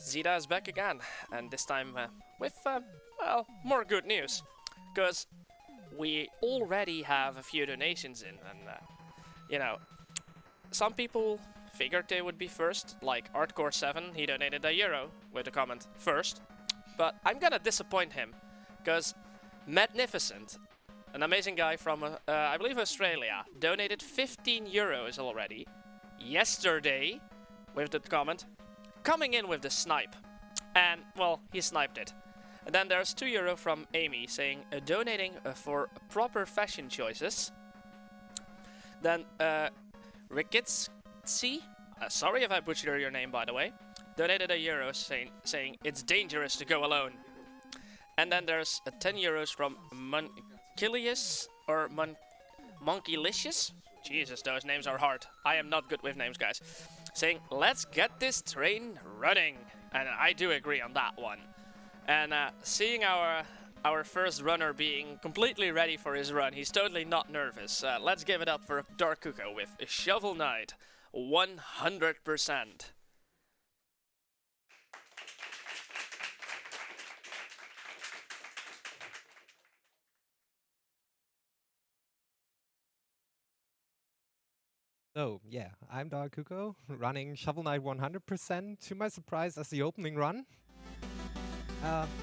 Zeta is back again, and this time with, well, more good news. Because we already have a few donations in, and, you know, some people figured they would be first, like Artcore7, he donated €1 with a comment first. But I'm gonna disappoint him, because Magnificent, an amazing guy from, I believe Australia, donated €15 already, yesterday, with the comment, coming in with the snipe. And, well, he sniped it. And then there's €2 from Amy saying, donating for proper fashion choices. Then, Rikitsi, sorry if I butchered your name by the way, donated €1 saying it's dangerous to go alone. And then there's €10 from Monkilius, or Monkeylicious? Jesus, those names are hard. I am not good with names, guys. Saying, let's get this train running. And I do agree on that one. And seeing our first runner being completely ready for his run, he's totally not nervous. Let's give it up for DarkCucco with Shovel Knight, 100%. So, yeah, I'm DarkCucco, running Shovel Knight 100%, to my surprise, as the opening run.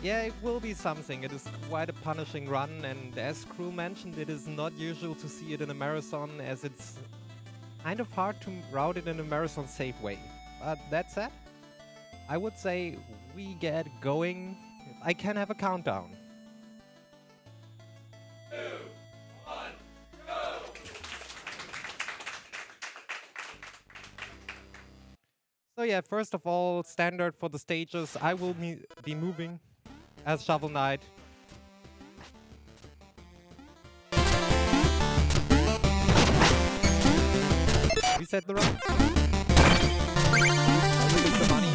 Yeah, it will be something. It is quite a punishing run, and as Cruel mentioned, it is not usual to see it in a marathon, as it's kind of hard to route it in a marathon safe way. But that said, I would say we get going. I can have a countdown. 2, 1, go! So yeah, first of all, standard for the stages, I will be moving as Shovel Knight. Reset the run. Release the money.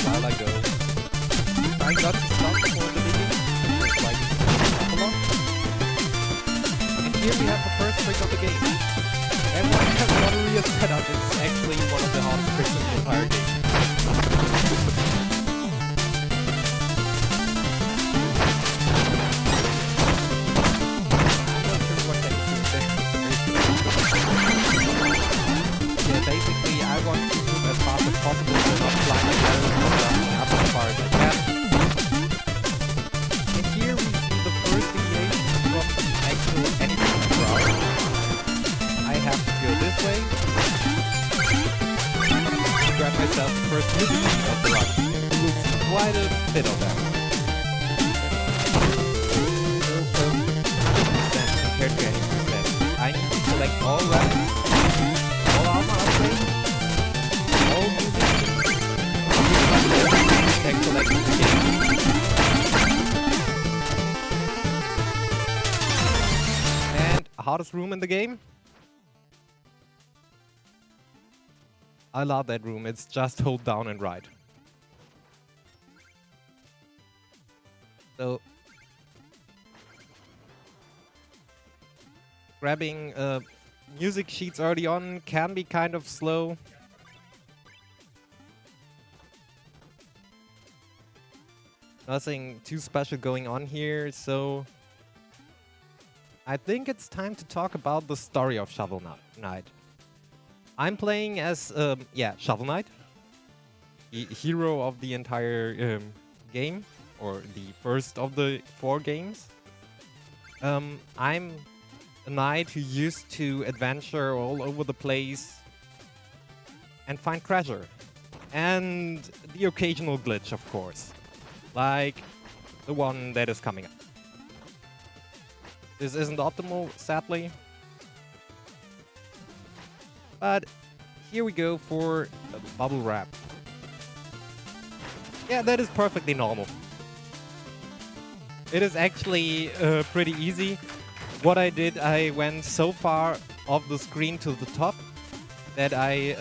While I go. I got to stop for the beginning, just like Propeller. And here we have the first trick of the game. Everyone has a real setup. It's actually one of the hardest tricks in the entire game. I'm not sure what that is. Yeah, basically I want to move as fast as possible so not flying up as far as I can. And here we see the first deviation from the actual anything route. I have to go this way. To grab myself the first music of the run. You will see quite a bit of that. 100% compared to any percent. I need to select all relics, all armor upgrades, all music. Select the game. And hardest room in the game? I love that room, it's just hold down and ride. So grabbing music sheets early on can be kind of slow. Nothing too special going on here, so I think it's time to talk about the story of Shovel Knight. I'm playing as, Shovel Knight, the hero of the entire game, or the first of the 4 games. I'm a knight who used to adventure all over the place and find treasure. And the occasional glitch, of course. Like the one that is coming up. This isn't optimal, sadly. But here we go for a bubble wrap. Yeah, that is perfectly normal. It is actually pretty easy. What I did, I went so far off the screen to the top that I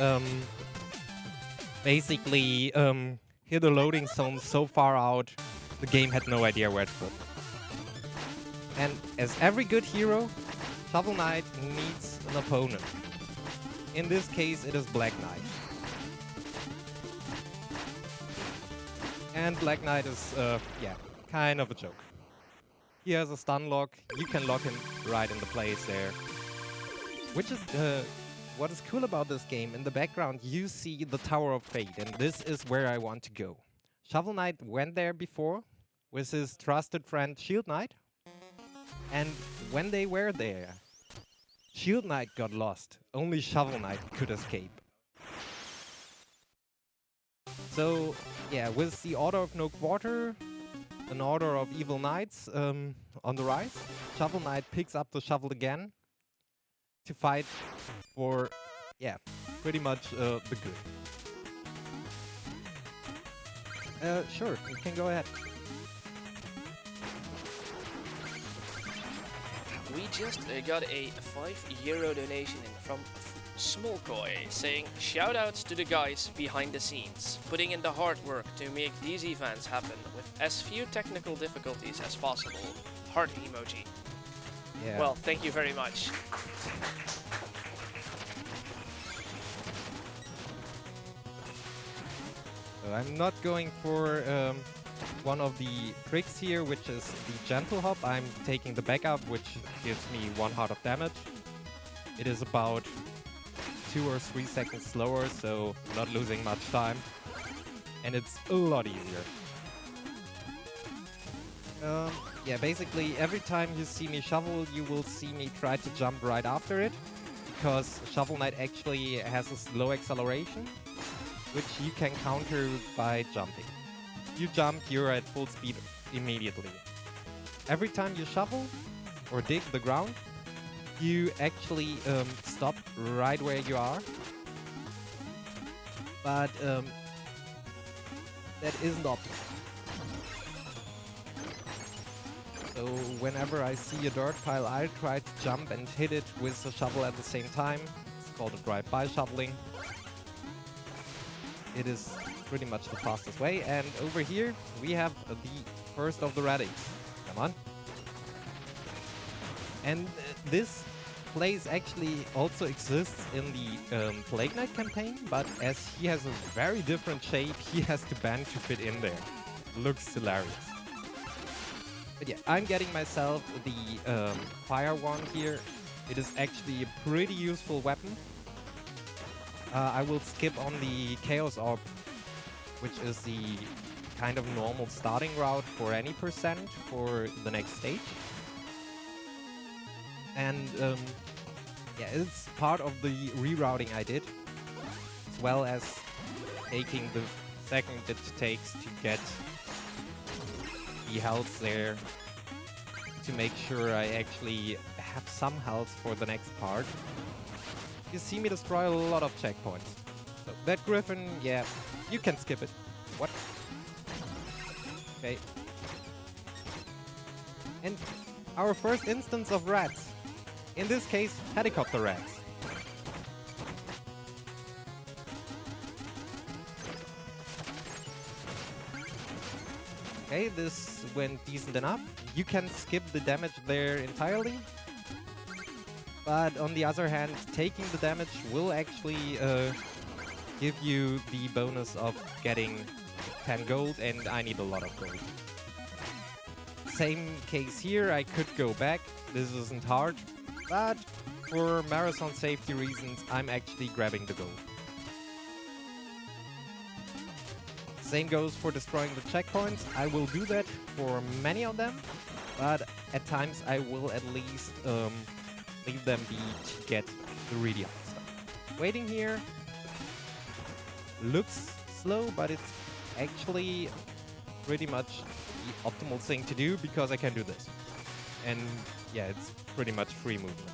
basically hit a loading zone so far out, the game had no idea where to put. And as every good hero, Shovel Knight needs an opponent. In this case, it is Black Knight. And Black Knight is, yeah, kind of a joke. He has a stun lock. You can lock him right in the place there. Which is, what is cool about this game. In the background, you see the Tower of Fate, and this is where I want to go. Shovel Knight went there before with his trusted friend Shield Knight. And when they were there, Shield Knight got lost. Only Shovel Knight could escape. So, yeah, with the Order of No Quarter, an Order of Evil Knights on the rise, Shovel Knight picks up the shovel again to fight for, yeah, pretty much the good. Sure, you can go ahead. We just got a €5 donation in from Smolkoy saying shoutouts to the guys behind the scenes, putting in the hard work to make these events happen with as few technical difficulties as possible. Heart emoji. Yeah. Well, thank you very much. So I'm not going for one of the tricks here, which is the gentle hop. I'm taking the backup, which gives me 1 heart of damage. It is about 2 or 3 seconds slower, so not losing much time. And it's a lot easier. Yeah, basically every time you see me shovel, you will see me try to jump right after it, because Shovel Knight actually has a slow acceleration, which you can counter by jumping. You jump, you're at full speed immediately. Every time you shovel or dig the ground, you actually stop right where you are. But that isn't optimal. So whenever I see a dirt pile, I try to jump and hit it with a shovel at the same time. It's called a drive-by shoveling. It is pretty much the fastest way. And over here, we have the first of the relics. Come on. And this place actually also exists in the Plague Knight campaign, but as he has a very different shape, he has to bend to fit in there. Looks hilarious. But yeah, I'm getting myself the fire wand here. It is actually a pretty useful weapon. I will skip on the Chaos Orb, which is the kind of normal starting route for any percent for the next stage. And yeah, it's part of the rerouting I did, as well as taking the second it takes to get the health there to make sure I actually have some health for the next part. You see me destroy a lot of checkpoints. So that Griffin, yeah, you can skip it. What? Okay. And our first instance of rats. In this case, helicopter rats. Okay, this went decent enough. You can skip the damage there entirely. But on the other hand, taking the damage will actually give you the bonus of getting 10 gold, and I need a lot of gold. Same case here, I could go back. This isn't hard, but for marathon safety reasons, I'm actually grabbing the gold. Same goes for destroying the checkpoints. I will do that for many of them, but at times I will at least leave them be to get the really hard stuff. Waiting here looks slow, but it's actually pretty much the optimal thing to do because I can do this. And yeah, it's pretty much free movement.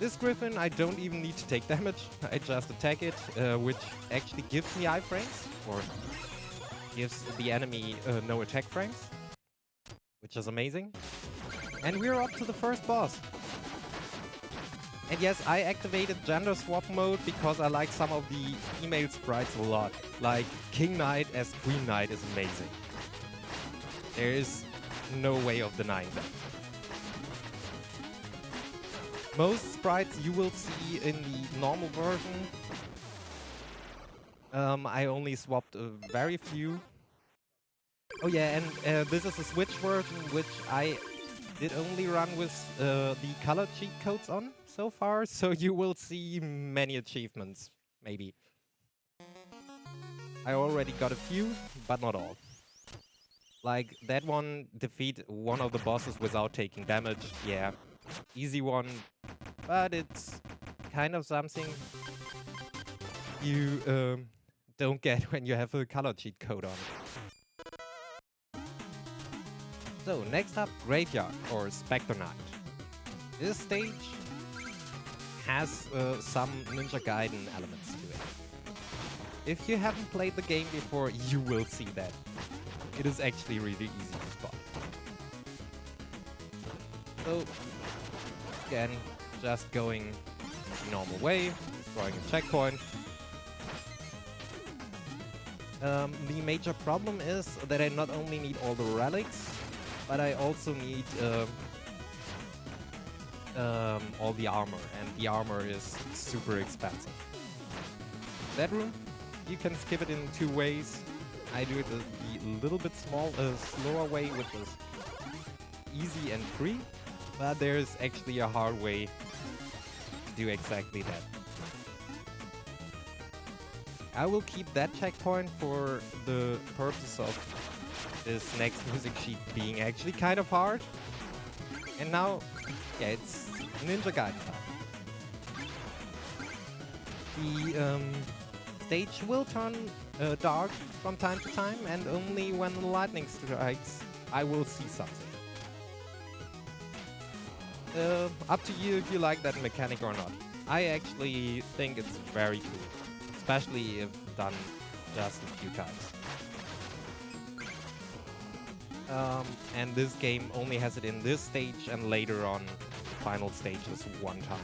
This Griffin, I don't even need to take damage. I just attack it, which actually gives me iframes, or gives the enemy no attack frames, which is amazing. And we're up to the first boss. And yes, I activated gender swap mode because I like some of the female sprites a lot. Like King Knight as Queen Knight is amazing. There is no way of denying that. Most sprites you will see in the normal version. I only swapped very few. Oh yeah, and this is a Switch version, which I did only run with the color cheat codes on so far, so you will see many achievements, maybe. I already got a few, but not all. Like that one, defeat one of the bosses without taking damage. Yeah, easy one, but it's kind of something you don't get when you have a color cheat code on it. So next up, Graveyard or Spectre Knight. This stage has some Ninja Gaiden elements to it. If you haven't played the game before, you will see that. It is actually really easy to spot. So, again, just going the normal way, destroying a checkpoint. The major problem is that I not only need all the relics, but I also need all the armor, and the armor is super expensive. That room, you can skip it in two ways. I do it the little bit slower way, which is easy and free, but there's actually a hard way to do exactly that. I will keep that checkpoint for the purpose of this next music sheet being actually kind of hard. And now, yeah, it's Ninja Gaiden time. The stage will turn dark from time to time, and only when the lightning strikes, I will see something. Up to you if you like that mechanic or not. I actually think it's very cool, especially if done just a few times. And this game only has it in this stage, and later on the final stages one time.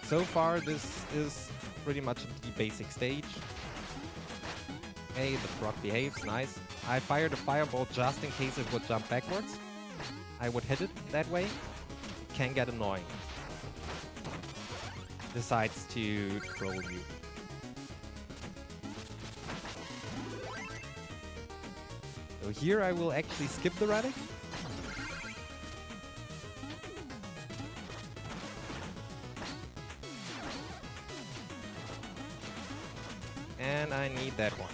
So far this is pretty much the basic stage. Hey, the frog behaves, nice. I fired a fireball just in case it would jump backwards. I would hit it that way. It can get annoying. Decides to troll you. So here I will actually skip the relic. And I need that one.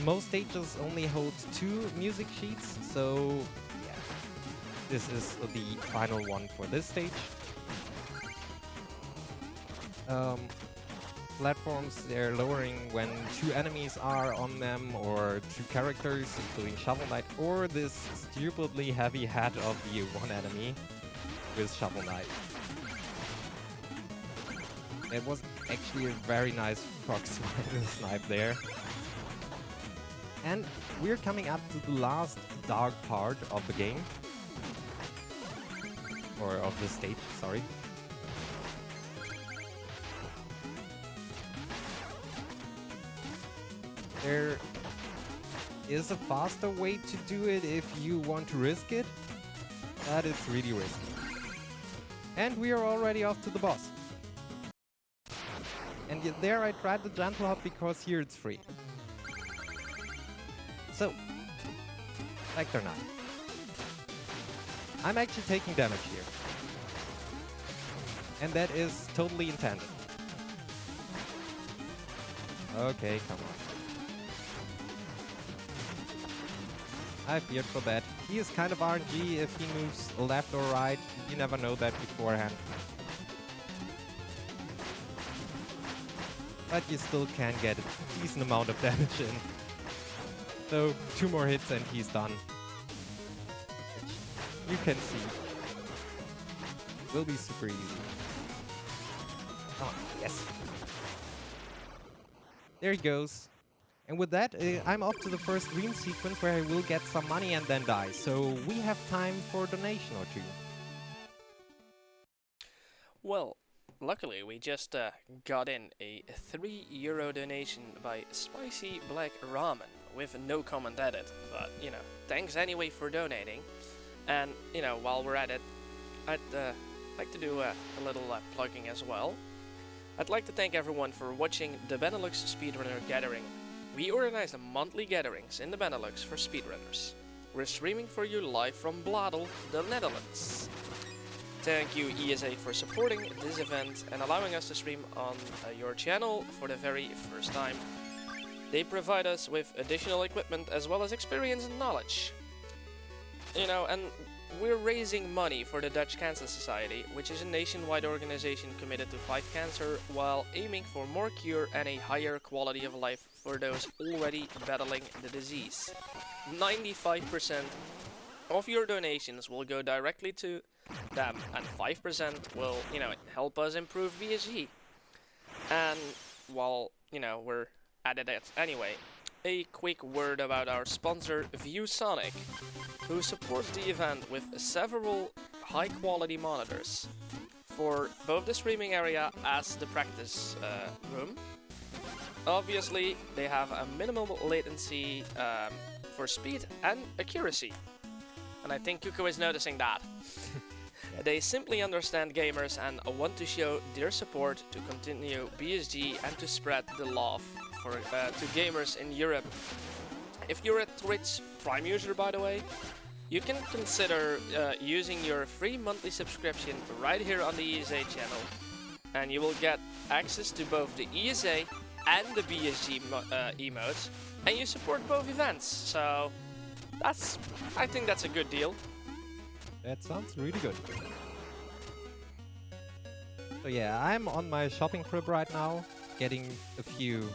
Most stages only hold 2 music sheets, so yeah, this is the final one for this stage. Platforms, they're lowering when 2 enemies are on them, or 2 characters, including Shovel Knight, or this stupidly heavy head of the one enemy with Shovel Knight. It was actually a very nice proximate snipe there. And we're coming up to the last dark part of the game. Or of the stage, sorry. There is a faster way to do it if you want to risk it, but it's really risky. And we are already off to the boss. And there I tried the gentle hop because here it's free. So, Spectre Knight. I'm actually taking damage here. And that is totally intended. Okay, come on. I feared for that. He is kind of RNG if he moves left or right. You never know that beforehand. But you still can get a decent amount of damage in. So 2 more hits and he's done. Which you can see. Will be super easy. Come on, yes. There he goes. And with that, I'm off to the first green sequence where I will get some money and then die. So we have time for a donation or two. Well, luckily we just got in a €3 donation by Spicy Black Ramen with no comment added. But, you know, thanks anyway for donating. And, you know, while we're at it, I'd like to do a little plugging as well. I'd like to thank everyone for watching the Benelux Speedrunner Gathering. We organize monthly gatherings in the Benelux for speedrunners. We're streaming for you live from Bladel, the Netherlands. Thank you ESA for supporting this event and allowing us to stream on your channel for the very first time. They provide us with additional equipment as well as experience and knowledge. You know, and we're raising money for the Dutch Cancer Society, which is a nationwide organization committed to fight cancer while aiming for more cure and a higher quality of life for those already battling the disease. 95% of your donations will go directly to them, and 5% will, you know, help us improve BSG. And while, you know, we're at it anyway, a quick word about our sponsor ViewSonic, who supports the event with several high-quality monitors for both the streaming area as the practice room. Obviously, they have a minimal latency for speed and accuracy, and I think Cucco is noticing that. They simply understand gamers and want to show their support to continue BSG and to spread the love to gamers in Europe. If you're a Twitch Prime user, by the way, you can consider using your free monthly subscription right here on the ESA channel, and you will get access to both the ESA and the BSG emotes, and you support both events. So I think that's a good deal. That sounds really good. So yeah, I'm on my shopping trip right now, getting a few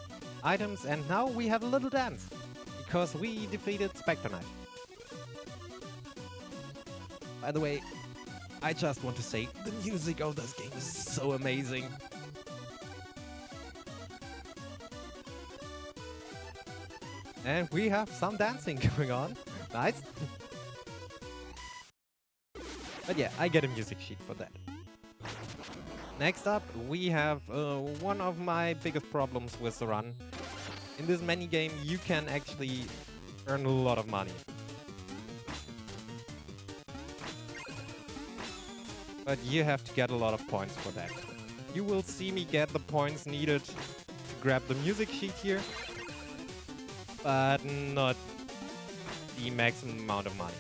items, and now we have a little dance, because we defeated Spectre Knight. By the way, I just want to say, the music of this game is so amazing. And we have some dancing going on. Nice. But yeah, I get a music sheet for that. Next up, we have one of my biggest problems with the run. In this minigame, you can actually earn a lot of money. But you have to get a lot of points for that. You will see me get the points needed to grab the music sheet here, but not the maximum amount of money.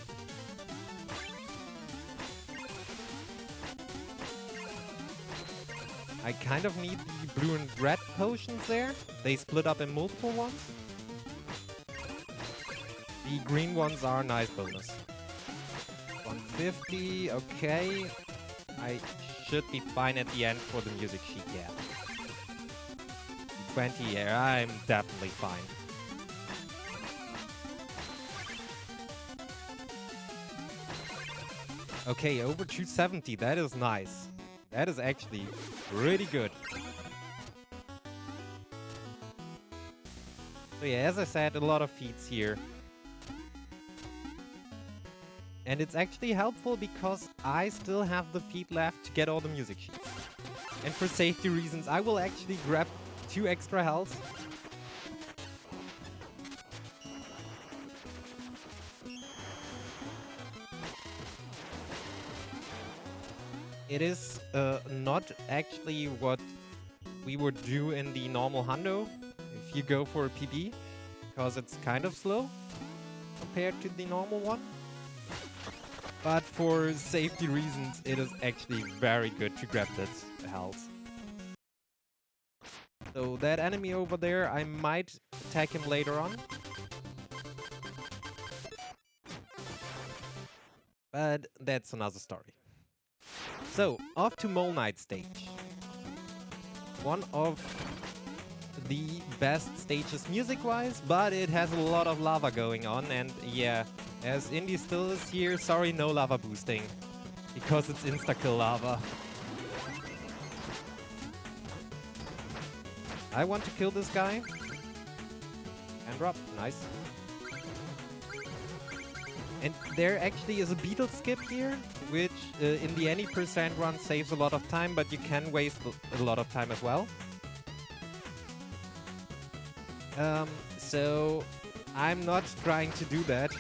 I kind of need the blue and red potions there. They split up in multiple ones. The green ones are a nice bonus. 150, okay. I should be fine at the end for the music sheet, yeah. 20, yeah, I'm definitely fine. Okay, over 270, that is nice. That is actually really good. So yeah, as I said, a lot of feats here. And it's actually helpful because I still have the feat left to get all the music sheets. And for safety reasons, I will actually grab 2 extra health. It is not actually what we would do in the normal hundo if you go for a PB, because it's kind of slow compared to the normal one. But for safety reasons, it is actually very good to grab that health. So that enemy over there, I might attack him later on. But that's another story. So, off to Mole Knight stage. One of the best stages music-wise, but it has a lot of lava going on, and yeah, as Indy still is here, sorry, no lava boosting, because it's insta-kill lava. I want to kill this guy. Drop, nice. And there actually is a beetle skip here, which in the any percent run saves a lot of time, but you can waste a lot of time as well. So I'm not trying to do that.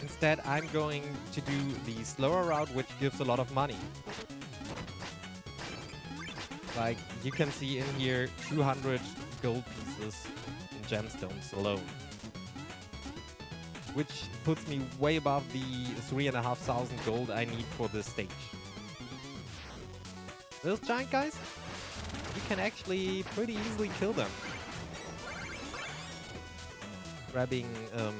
Instead, I'm going to do the slower route, which gives a lot of money. Like you can see in here, 200 gold pieces in gemstones alone. Which puts me way above the 3,500 gold I need for this stage. Those giant guys, you can actually pretty easily kill them. Grabbing a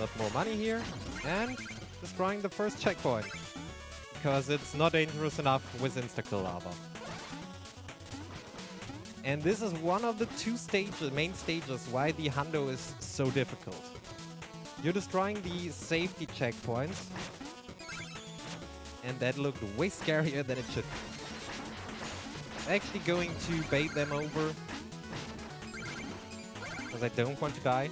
lot more money here and destroying the first checkpoint. Because it's not dangerous enough with insta-kill lava. And this is one of the two stages, main stages, why the hundo is so difficult. You're destroying the safety checkpoints, and that looked way scarier than it should be. I'm actually going to bait them over, because I don't want to die.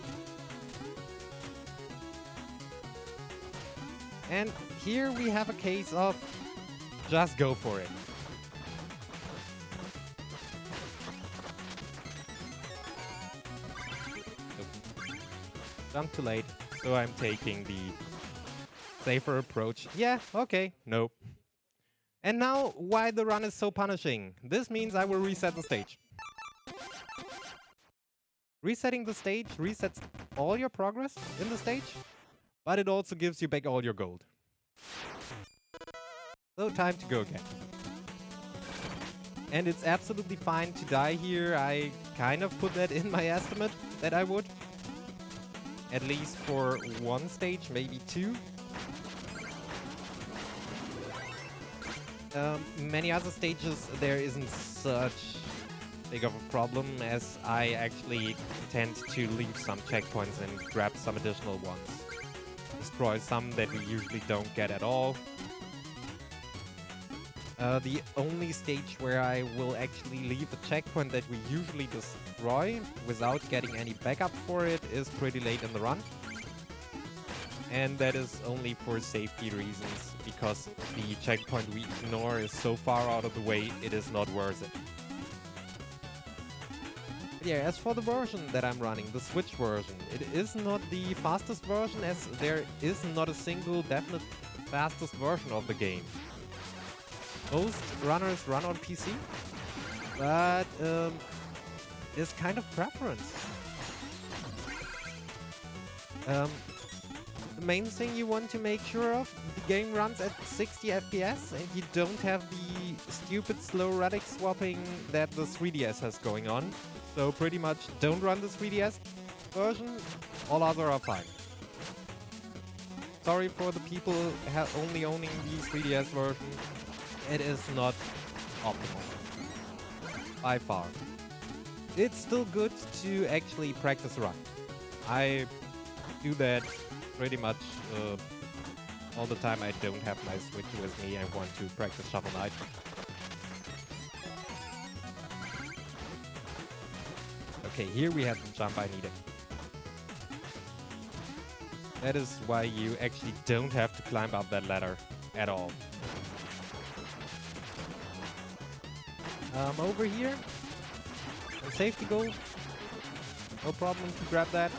And here we have a case of just go for it. Jump too late, so I'm taking the safer approach. Yeah, okay, nope. And now, why the run is so punishing? This means I will reset the stage. Resetting the stage resets all your progress in the stage, but it also gives you back all your gold. So time to go again. And it's absolutely fine to die here. I kind of put that in my estimate that I would. At least for one stage, maybe two. Many other stages there isn't such big of a problem, as I actually tend to leave some checkpoints and grab some additional ones. Destroy some that we usually don't get at all. The only stage where I will actually leave a checkpoint that we usually destroy without getting any backup for it is pretty late in the run. And that is only for safety reasons, because the checkpoint we ignore is so far out of the way, it is not worth it. But yeah, as for the version that I'm running, the Switch version, it is not the fastest version, as there is not a single definite fastest version of the game. Most runners run on PC, but it's kind of preference. The main thing you want to make sure of, the game runs at 60 FPS and you don't have the stupid slow relic swapping that the 3DS has going on. So pretty much don't run the 3DS version, all other are fine. Sorry for the people only owning the 3DS version. It is not optimal, by far. It's still good to actually practice run. I do that pretty much all the time I don't have my Switch with me and want to practice Shovel Knight. Okay, here we have the jump I needed. That is why you actually don't have to climb up that ladder at all. Over here, a safety goal. No problem to grab that.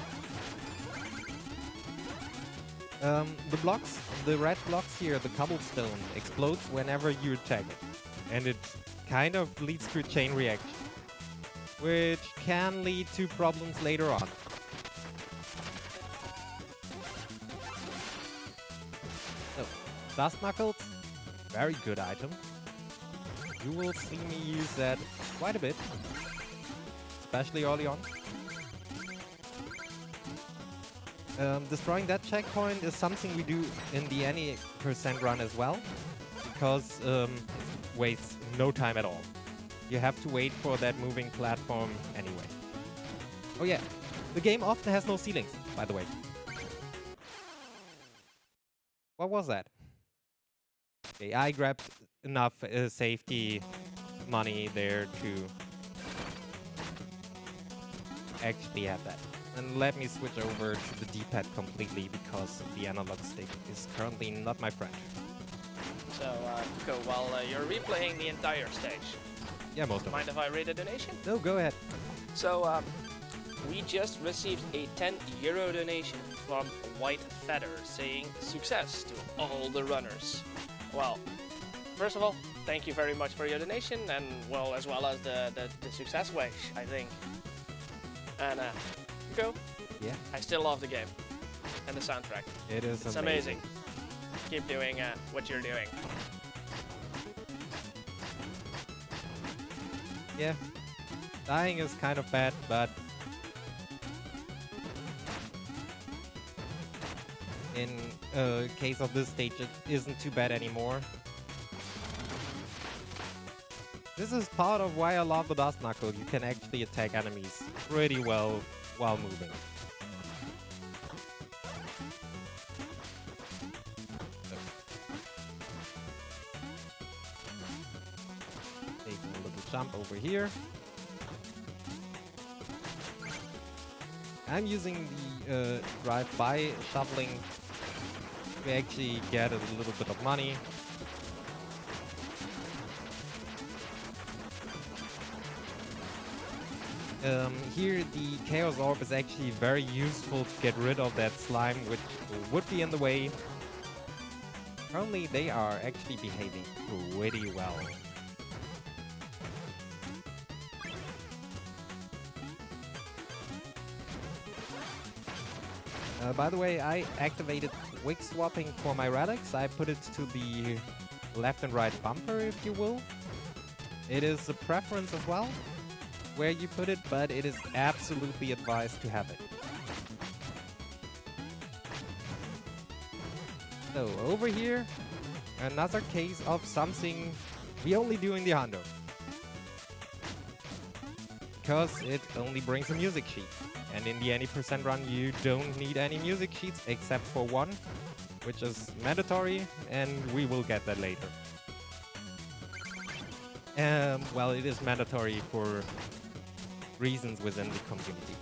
The blocks, the red blocks here, the cobblestone, explodes whenever you attack it. And it kind of leads to a chain reaction, which can lead to problems later on. So, Dust Knuckles, very good item. You will see me use that quite a bit, especially early on. Destroying that checkpoint is something we do in the any percent run as well, because it wastes no time at all. You have to wait for that moving platform anyway. Oh yeah, the game often has no ceilings, by the way. What was that? Okay, I grabbed enough safety money there to actually have that. And let me switch over to the D-pad completely because the analog stick is currently not my friend. So, Cucco, while you're replaying the entire stage, Yeah, most of mind it. if I read a donation? No, go ahead. So, we just received a €10 donation from White Feather saying success to all the runners. Well, first of all, thank you very much for your donation and, well, as well as the success wish, I think. And, Cucco, Yeah, I still love the game and the soundtrack. it is It's amazing. Keep doing what you're doing. Yeah, dying is kind of bad, but in case of this stage, it isn't too bad anymore. This is part of why I love the DarkCucco. You can actually attack enemies pretty well while moving. Taking a little jump over here. I'm using the drive-by shoveling to actually get a little bit of money. Here the Chaos Orb is actually very useful to get rid of that slime which would be in the way. Currently they are actually behaving pretty well. By the way, I activated wig swapping for my relics. I put it to the left and right bumper, if you will. It is a preference as well where you put it, but it is absolutely advised to have it. So over here, another case of something we only do in the Hondo. Because it only brings a music sheet. And in the any percent run, you don't need any music sheets except for one, which is mandatory, and we will get that later. Well, it is mandatory for reasons within the community.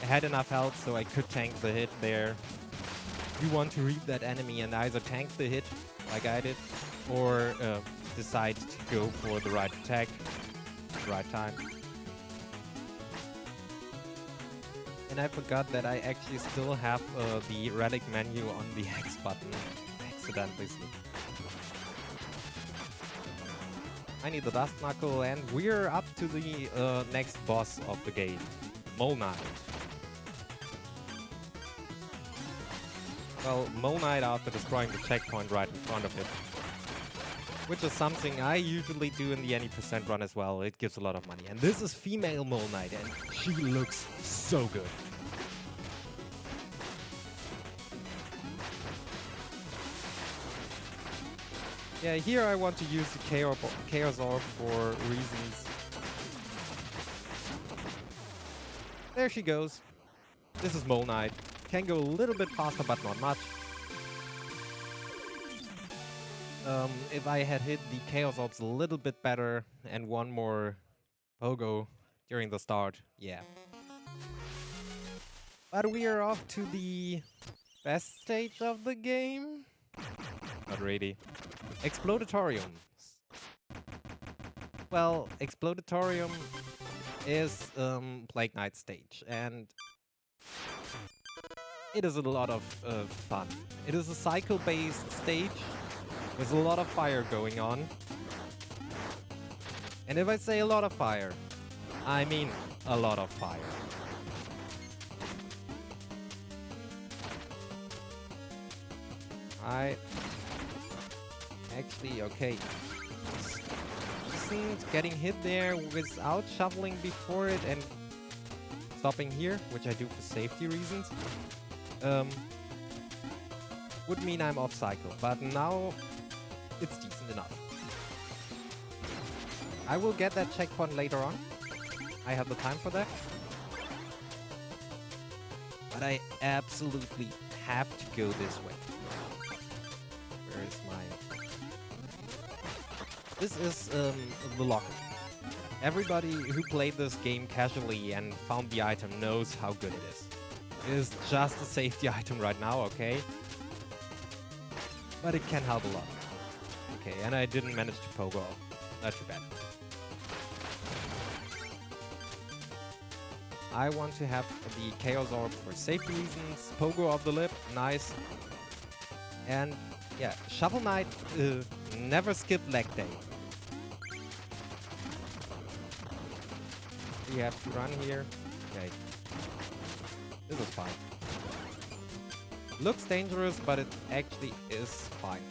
I had enough health, so I could tank the hit there. You want to read that enemy and either tank the hit, like I did, or decide to go for the right attack at the right time. And I forgot that I actually still have the relic menu on the X button. Accidentally slipped. I need the DarkCucco, and we're up to the next boss of the game, Mole Knight. Well, Mole Knight after destroying the checkpoint right in front of it. Which is something I usually do in the any percent run as well. It gives a lot of money. And this is female Mole Knight, and she looks so good. Yeah, here I want to use the Chaos Orb for reasons. There she goes. This is Mole Knight. Can go a little bit faster, but not much. If I had hit the Chaos Orbs a little bit better and one more pogo during the start, yeah. But we are off to the best stage of the game. Not really. Explodatorium. Well, Explodatorium is Plague Knight stage, and it is a lot of fun. It is a cycle-based stage with a lot of fire going on. And if I say a lot of fire, I mean a lot of fire. Actually, okay. Seems getting hit there without shoveling before it and stopping here, which I do for safety reasons, would mean I'm off cycle, but now it's decent enough. I will get that checkpoint later on. I have the time for that. But I absolutely have to go this way. Where is my... This is the locker. Everybody who played this game casually and found the item knows how good it is. It is just a safety item right now, okay? But it can help a lot. Okay, and I didn't manage to pogo off. Not too bad. I want to have the Chaos Orb for safety reasons. Pogo off the lip, nice. And yeah, Shovel Knight never skip leg day. We have to run here. Okay. This is fine. Looks dangerous, but it actually is fine.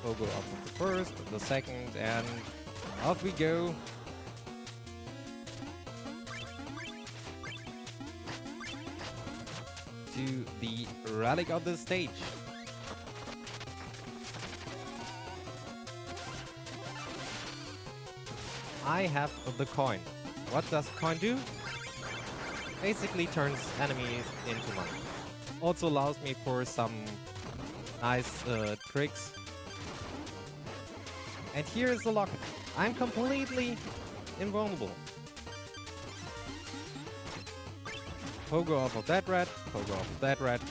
Pogo off of the first, the second, and off we go. To the relic of the stage. I have the coin. What does coin do? Basically turns enemies into money. Also allows me for some nice tricks. And here is the locket. I'm completely invulnerable. Pogo off of that red, pogo off of that red.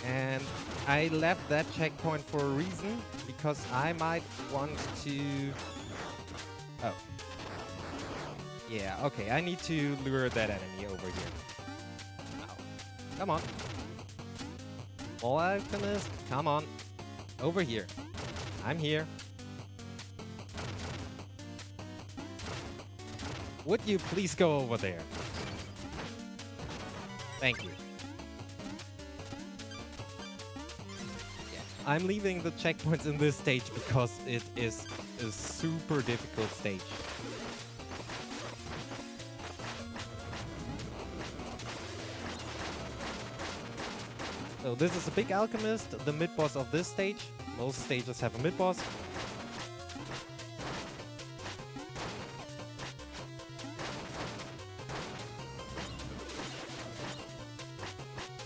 And I left that checkpoint for a reason, because I might want to... Oh. Yeah, okay, I need to lure that enemy over here. Ow. Come on. Ball Alchemist, come on. Over here. I'm here. Would you please go over there? Thank you. I'm leaving the checkpoints in this stage because it is a super difficult stage. So this is a big alchemist, the mid-boss of this stage. Most stages have a mid-boss.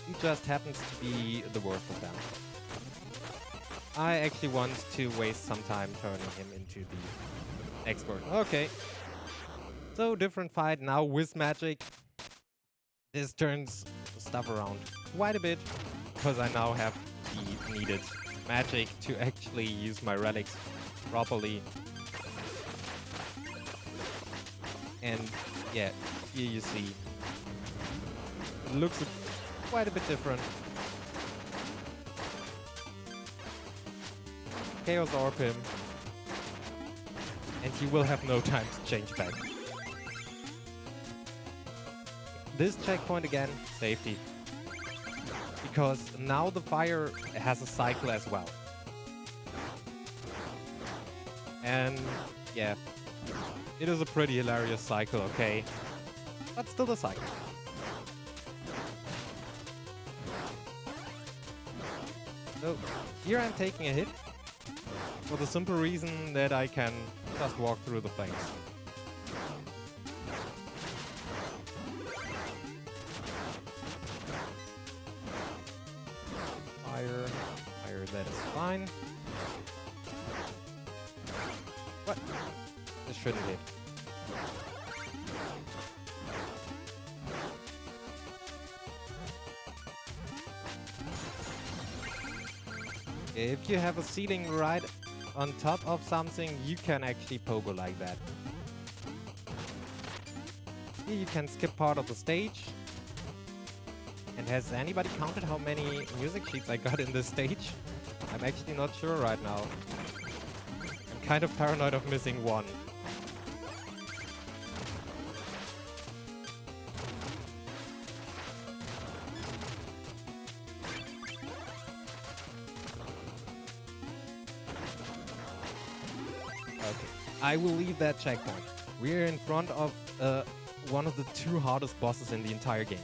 He just happens to be the worst of them. I actually want to waste some time turning him into the expert. Okay. So, different fight now with magic. This turns stuff around quite a bit, because I now have the needed magic to actually use my relics properly. And yeah, here you see, it looks quite a bit different. Chaos Orb him, and he will have no time to change back. This checkpoint again, safety. Because now the fire has a cycle as well. And yeah, it is a pretty hilarious cycle, okay? But still a cycle. So here I'm taking a hit. For the simple reason that I can just walk through the flames. Fire, that is fine. What? This shouldn't hit. If you have a ceiling right on top of something, you can actually pogo like that. Here you can skip part of the stage. And has anybody counted how many music sheets I got in this stage? I'm actually not sure right now. I'm kind of paranoid of missing one. Okay, I will leave that checkpoint. We're in front of one of the two hardest bosses in the entire game.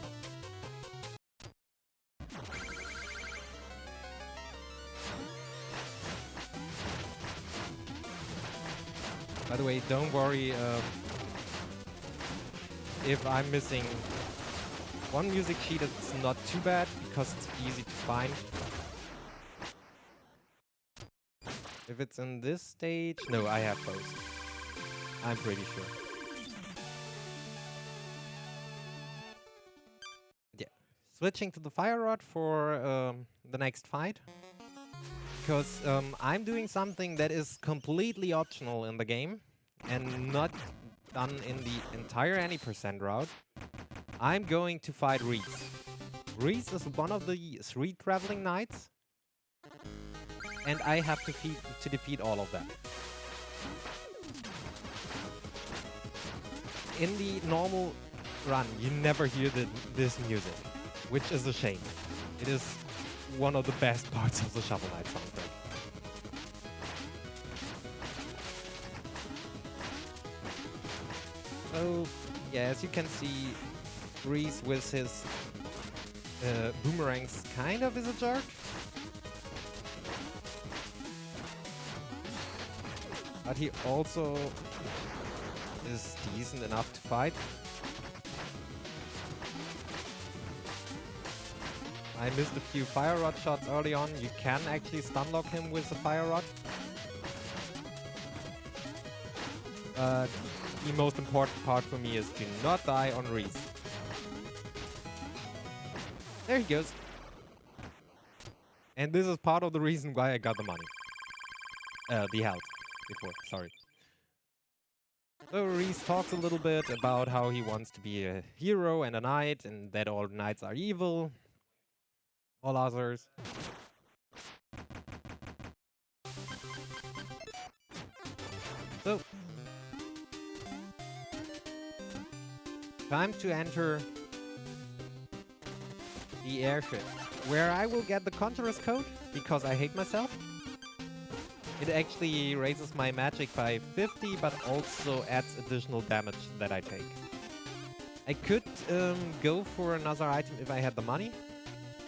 By the way, don't worry if I'm missing one music sheet, it's not too bad because it's easy to find. If it's in this stage... No, I have both. I'm pretty sure. Yeah. Switching to the Fire Rod for the next fight. Because I'm doing something that is completely optional in the game. And not done in the entire any % route. I'm going to fight Reese. Reese is one of the 3 traveling knights. And I have to defeat all of them. In the normal run, you never hear this music, which is a shame. It is one of the best parts of the Shovel Knight soundtrack. So, yeah, as you can see, Reese with his boomerangs kind of is a jerk. But he also is decent enough to fight. I missed a few Fire Rod shots early on. You can actually stunlock him with the Fire Rod. The most important part for me is to not die on Reese. There he goes. And this is part of the reason why I got the money. The health. Before, sorry. So Reese talks a little bit about how he wants to be a hero and a knight, and that all knights are evil. All others. So, time to enter the airship, where I will get the Conjurer's code, because I hate myself. It actually raises my magic by 50, but also adds additional damage that I take. I could go for another item if I had the money.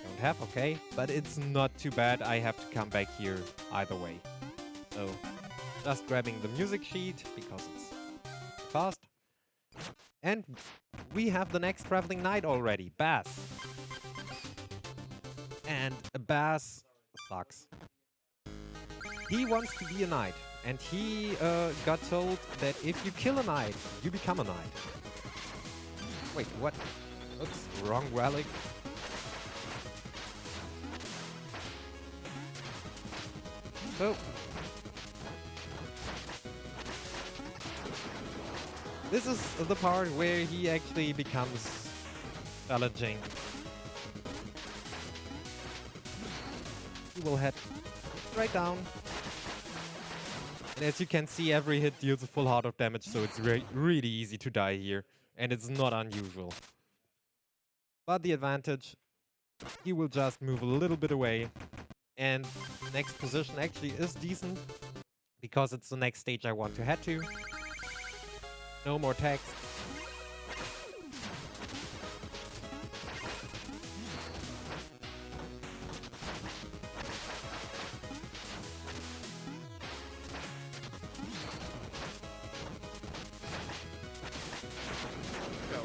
Don't have, okay. But it's not too bad. I have to come back here either way. So, just grabbing the music sheet, because it's fast. And we have the next traveling knight already, Bass. And Bass sucks. He wants to be a knight, and he got told that if you kill a knight, you become a knight. Wait, what? Oops, wrong relic. So, this is the part where he actually becomes challenging. He will head right down. And as you can see, every hit deals a full heart of damage, so it's really easy to die here. And it's not unusual. But the advantage, he will just move a little bit away. And next position actually is decent, because it's the next stage I want to head to. No more text.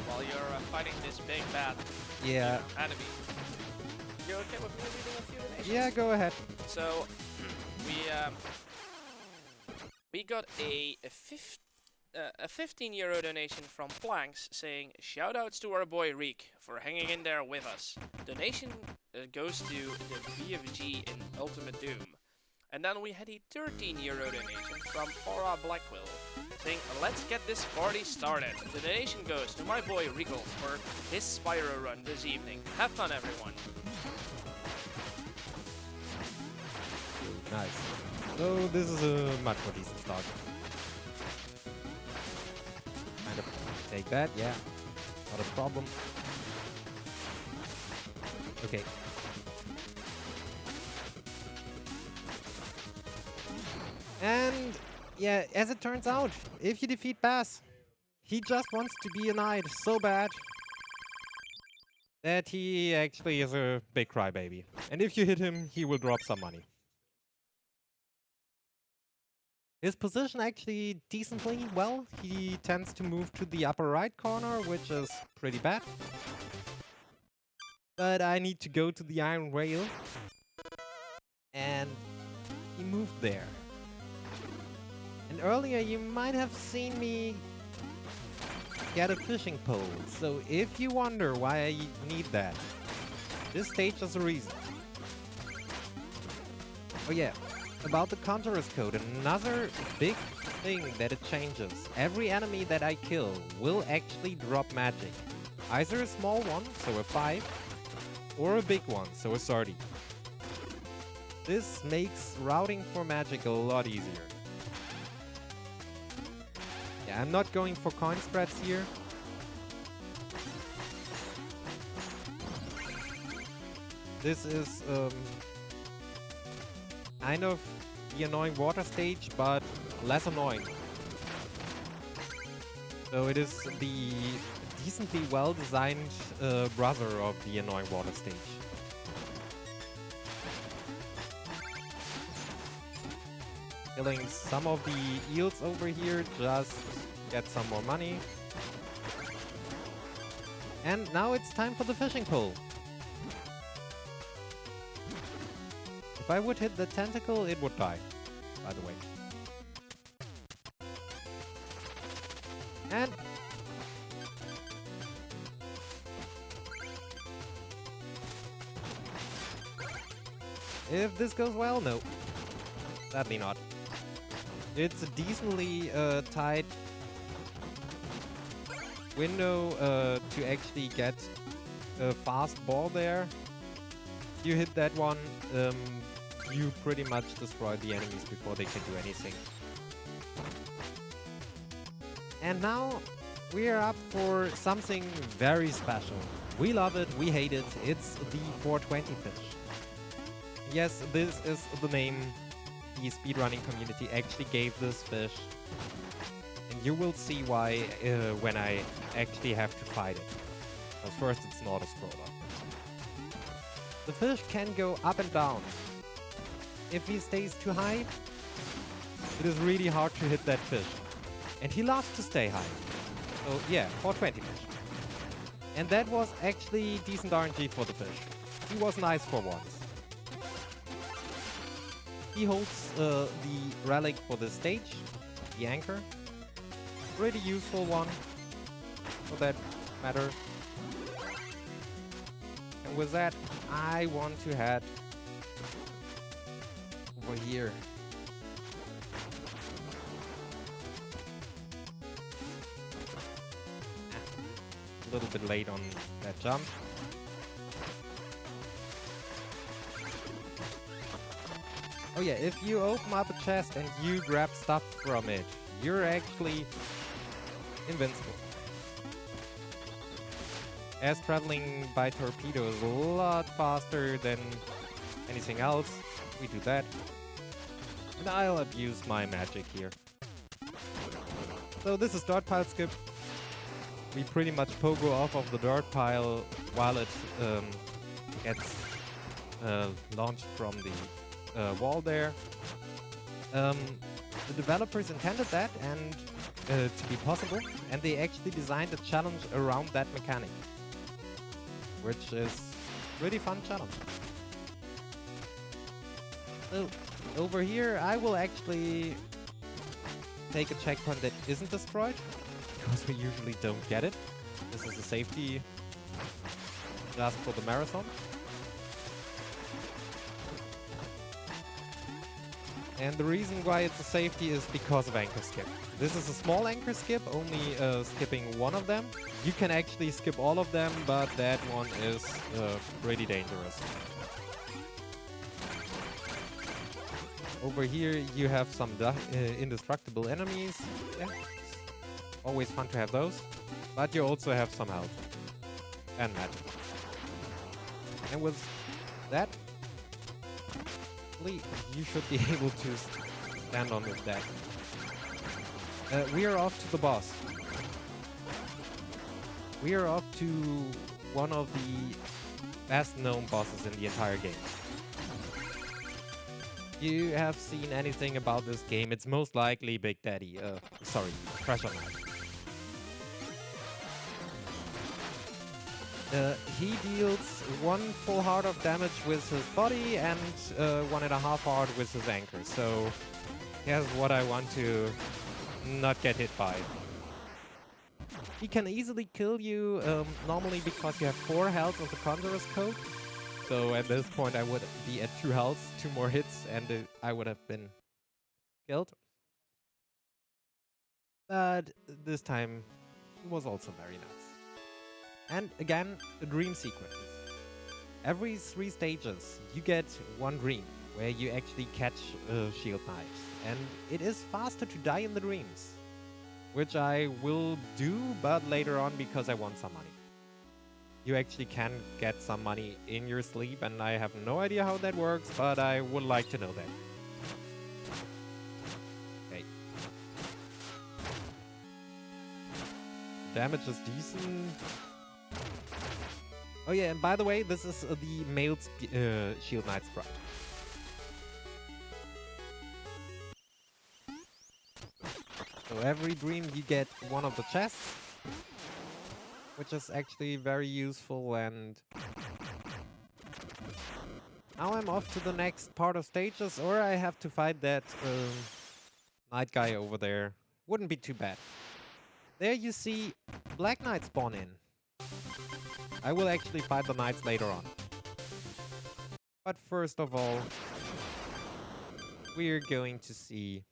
While you're fighting this big bad enemy, you okay with me reading a few donations? Yeah, go ahead. So we got a 15 euro donation from Planks saying shoutouts to our boy Reek for hanging in there with us. Donation goes to the BFG in Ultimate Doom. And then we had a 13 euro donation from Aura Blackwill saying let's get this party started. The donation goes to my boy Regal for his Spyro run this evening. Have fun, everyone. Nice. So this is a much more decent start. Kind of take that, yeah. Not a problem. Okay. And yeah, as it turns out, if you defeat Bass, he just wants to be a knight so bad that he actually is a big crybaby. And if you hit him, he will drop some money. His position actually decently well. He tends to move to the upper right corner, which is pretty bad. But I need to go to the iron rail. And he moved there. And earlier you might have seen me get a fishing pole. So if you wonder why I need that, this stage is a reason. Oh yeah, about the Conjurer's Code, another big thing that it changes. Every enemy that I kill will actually drop magic. Either a small one, so a 5, or a big one, so a 30. This makes routing for magic a lot easier. Yeah, I'm not going for coin spreads here. This is kind of the annoying water stage, but less annoying. So it is the decently well-designed brother of the annoying water stage. Killing some of the eels over here, just get some more money. And now it's time for the fishing pole. If I would hit the tentacle, it would die, by the way. And if this goes well, no. Sadly not. It's a decently tight window to actually get a fast ball there. You hit that one, you pretty much destroy the enemies before they can do anything. And now we are up for something very special. We love it, we hate it, it's the 420 fish. Yes, this is the name the speedrunning community actually gave this fish. And you will see why when I actually have to fight it. But first, it's not a scroller. The fish can go up and down. If he stays too high, it is really hard to hit that fish. And he loves to stay high. So yeah, 420 fish. And that was actually decent RNG for the fish. He was nice for once. He holds the relic for the stage, the anchor. Pretty useful one, for that matter. And with that, I want to head over here. A little bit late on that jump. Oh yeah, if you open up a chest and you grab stuff from it, you're actually invincible. As traveling by torpedo is a lot faster than anything else, we do that. And I'll abuse my magic here. So this is dirt pile skip. We pretty much pogo off of the dirt pile while it gets launched from the wall there. The developers intended that and to be possible, and they actually designed a challenge around that mechanic, which is really fun challenge. So over here, I will actually take a checkpoint that isn't destroyed, because we usually don't get it. This is a safety just for the marathon. And the reason why it's a safety is because of anchor skip. This is a small anchor skip, only skipping one of them. You can actually skip all of them, but that one is pretty dangerous. Over here you have some indestructible enemies. Yeah, always fun to have those. But you also have some health and magic. And with that, you should be able to stand on this deck. We are off to the boss. We are off to one of the best known bosses in the entire game. You have seen anything about this game, it's most likely Big Daddy. Sorry, Propeller Knight. He deals 1 full heart of damage with his body and 1.5 heart with his anchor. So Here's what I want to not get hit by. He can easily kill you normally because you have 4 health of the Conjurer's code. So at this point I would be at 2 health, 2 more hits, and I would have been killed. But this time it was also very nice. And again, the dream sequence. Every 3 stages you get 1 dream, where you actually catch shield knights. And it is faster to die in the dreams, which I will do, but later on because I want some money. You actually can get some money in your sleep, and I have no idea how that works, but I would like to know that. Okay. Damage is decent. Oh yeah, and by the way, this is the male shield knight sprite. So every dream you get 1 of the chests, which is actually very useful. And now I'm off to the next part of stages, or I have to fight that knight guy over there. Wouldn't be too bad. There you see Black Knight spawn in. I will actually fight the knights later on. But first of all, we're going to see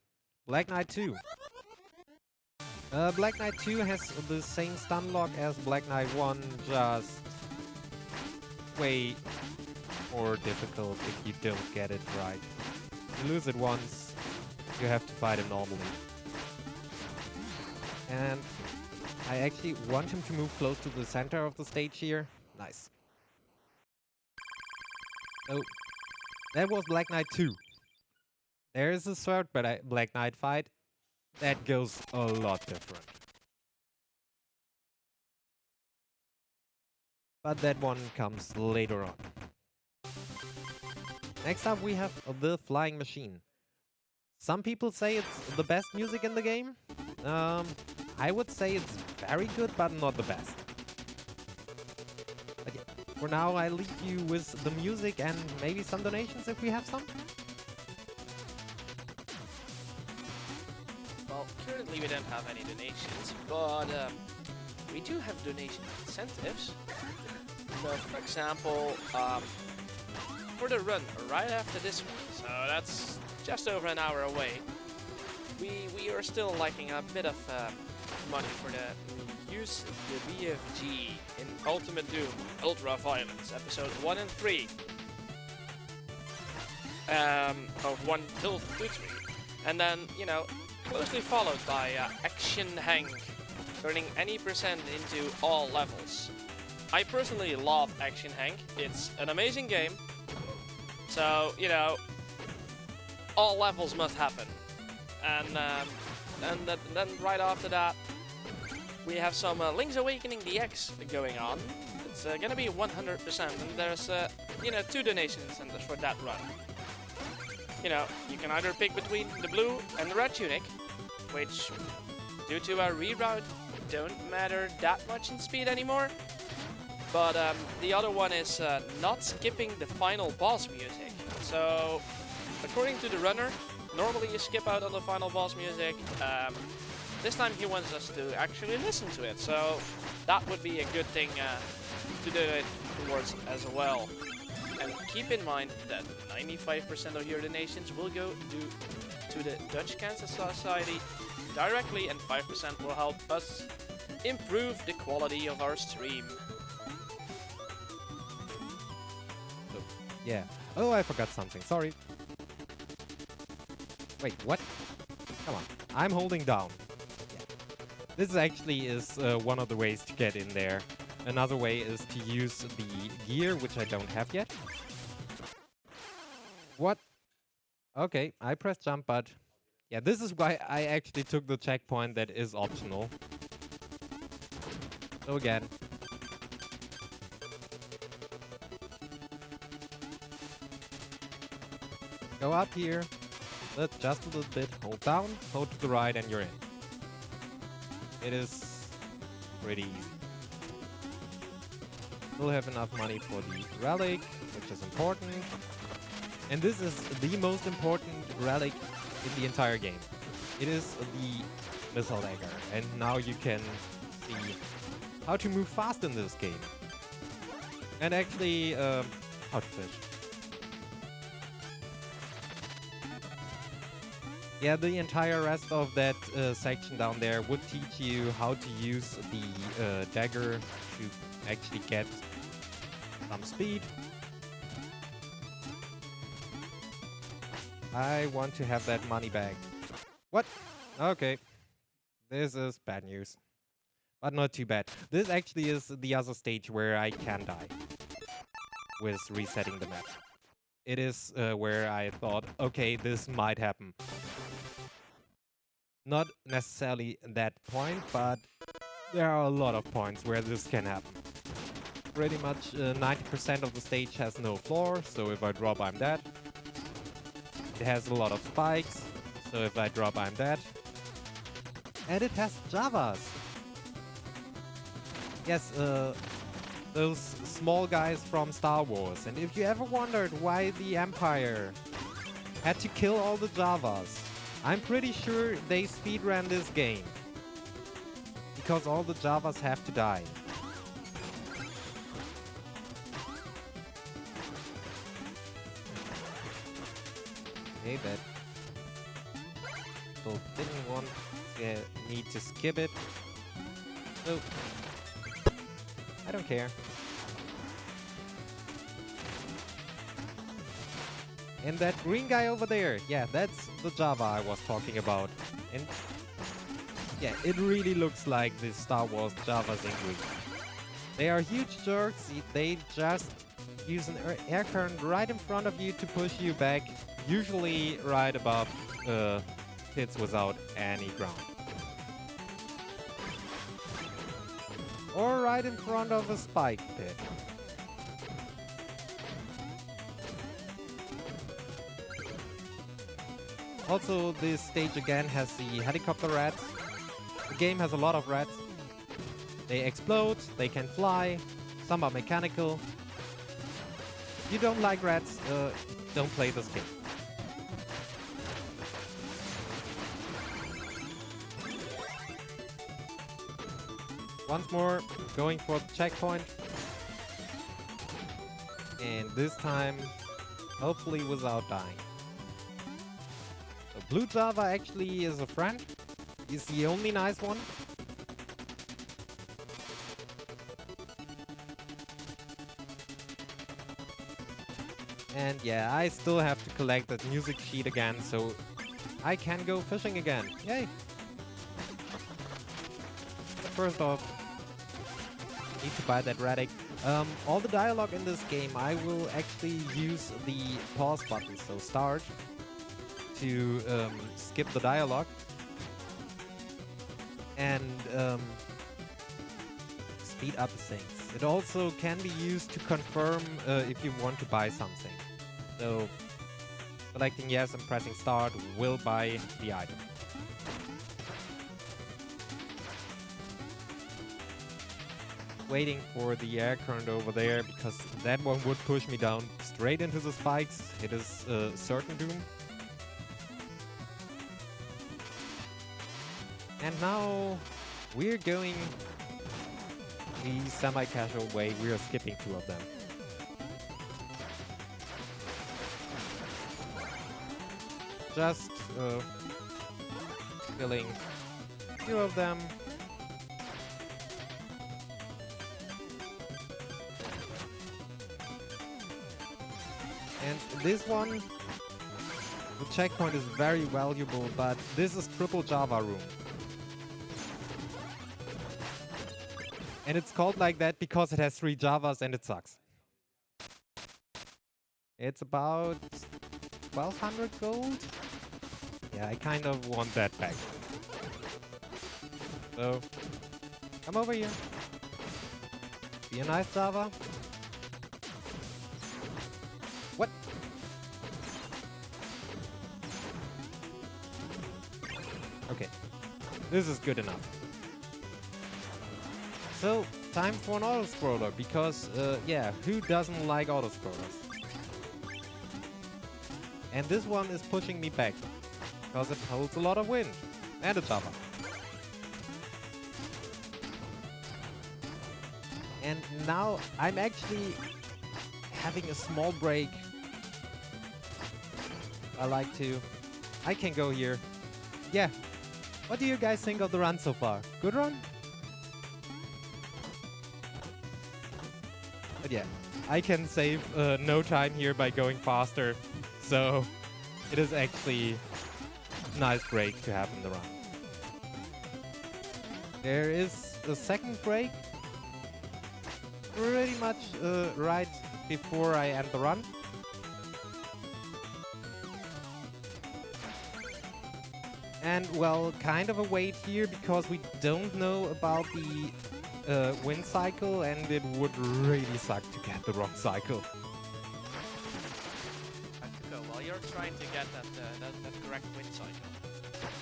Black Knight 2. Black Knight 2 has the same stun lock as Black Knight 1, just way more difficult if you don't get it right. You lose it once, you have to fight it normally. And I actually want him to move close to the center of the stage here. Nice. So, that was Black Knight 2. There is a third Black Knight fight. That goes a lot different. But that one comes later on. Next up we have the Flying Machine. Some people say it's the best music in the game. I would say it's very good, but not the best. But yeah, for now I leave you with the music and maybe some donations if we have some. Well, currently we don't have any donations, but we do have donation incentives. So, for example, for the run right after this one, so that's just over an hour away, we are still lacking a bit of money for the use of the BSG in Ultimate Doom Ultra Violence episode 1 and 3. Of 1 till 3. And then, you know, closely followed by Action Hank, turning any percent into all levels. I personally love Action Hank. It's an amazing game. So, you know, all levels must happen. And then right after that, we have some Link's Awakening DX going on. It's gonna be 100%, and there's, you know, 2 donation incentives for that run. You know, you can either pick between the blue and the red tunic, which, due to a reroute, don't matter that much in speed anymore. But the other one is not skipping the final boss music. So, according to the runner, normally you skip out on the final boss music. This time he wants us to actually listen to it, so that would be a good thing to do it towards as well. And keep in mind that 95% of your donations will go to the Dutch Cancer Society directly, and 5% will help us improve the quality of our stream. So, yeah. Oh, I forgot something. Sorry. Wait, what? Come on. I'm holding down. Yeah. This actually is one of the ways to get in there. Another way is to use the gear, which I don't have yet. What? Okay, I pressed jump, but yeah, this is why I actually took the checkpoint that is optional. So again. Go up here, lift just a little bit, hold down, hold to the right, and you're in. It is pretty easy. Still have enough money for the relic, which is important. And this is the most important relic in the entire game. It is the Missile Dagger, and now you can see how to move fast in this game. And actually, how to fish. Yeah, the entire rest of that section down there would teach you how to use the dagger to actually get some speed. I want to have that money back. What? Okay. This is bad news. But not too bad. This actually is the other stage where I can die with resetting the map. It is where I thought, okay, this might happen. Not necessarily that point, but there are a lot of points where this can happen. Pretty much 90% of the stage has no floor, so if I drop, I'm dead. It has a lot of spikes, so if I drop, I'm dead. And it has Javas. Yes, those small guys from Star Wars. And if you ever wondered why the Empire had to kill all the Javas, I'm pretty sure they speedran this game. Because all the Javas have to die. Okay, that people didn't want me to skip it. So, I don't care. And that green guy over there, yeah, that's the Java I was talking about. And yeah, it really looks like the Star Wars Javas in green. They are huge jerks. They just use an air current right in front of you to push you back, usually right above pits without any ground. Or right in front of a spike pit. Also, this stage again has the helicopter rats. The game has a lot of rats. They explode, they can fly, some are mechanical. If you don't like rats, don't play this game. Once more, going for the checkpoint. And this time, hopefully without dying. So Blue Java actually is a friend. He's the only nice one. And yeah, I still have to collect that music sheet again, so I can go fishing again. Yay! But first off, need to buy that relic. All the dialogue in this game, I will actually use the pause button, so start, to skip the dialogue. And speed up things. It also can be used to confirm if you want to buy something. So, selecting yes and pressing start will buy the item. Waiting for the air current over there, because that one would push me down straight into the spikes. It is certain doom. And now we're going the semi-casual way. We are skipping two of them. Just killing two of them. And this one, the checkpoint is very valuable, but this is triple Java room. And it's called like that because it has 3 Javas and it sucks. It's about 1200 gold. Yeah, I kind of want that back. So, come over here. Be a nice Java. What? Okay. This is good enough. So, time for an auto-scroller, because, yeah, who doesn't like auto-scrollers? And this one is pushing me back. because it holds a lot of wind and a chopper. And now I'm actually having a small break. I can go here. Yeah. What do you guys think of the run so far? Good run? But yeah, I can save no time here by going faster. So it is actually a nice break to have in the run. There is a second break. Pretty much right before I end the run. And well, kind of a wait here because we don't know about the wind cycle, and it would really suck to get the wrong cycle. DarkCucco, while you're trying to get that correct wind cycle,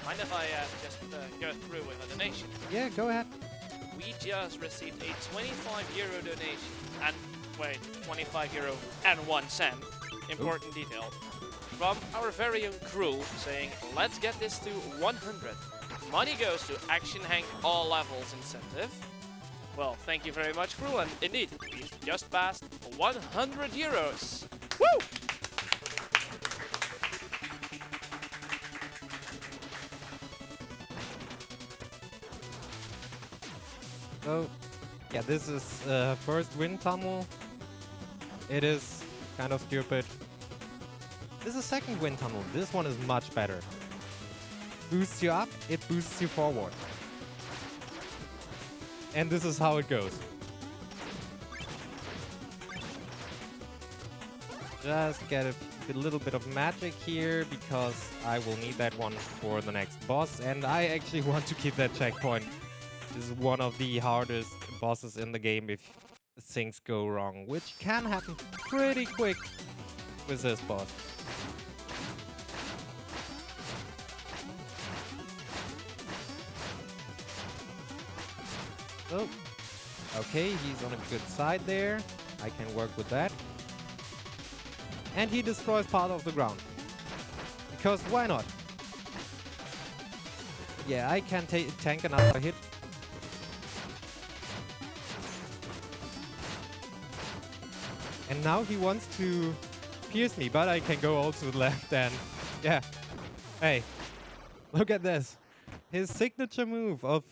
mind if I just go through with a donation? Yeah, go ahead. We just received a €25 donation, and wait, €25 and 1 cent, important detail, from our very own Cruel, saying, let's get this to 100. Money goes to Action Hank All Levels incentive. Well, thank you very much, Cruel, and indeed, we've just passed €100. Woo! So, yeah, this is first wind tunnel. It is kind of stupid. This is second wind tunnel. This one is much better. Boosts you up, it boosts you forward. And this is how it goes. Just get a little bit of magic here because I will need that one for the next boss. And I actually want to keep that checkpoint. This is one of the hardest bosses in the game if things go wrong, which can happen pretty quick with this boss. So, okay, he's on a good side there. I can work with that. And he destroys part of the ground. Because why not? Yeah, I can tank another hit. And now he wants to pierce me, but I can go all to the left and yeah. Hey, look at this. His signature move of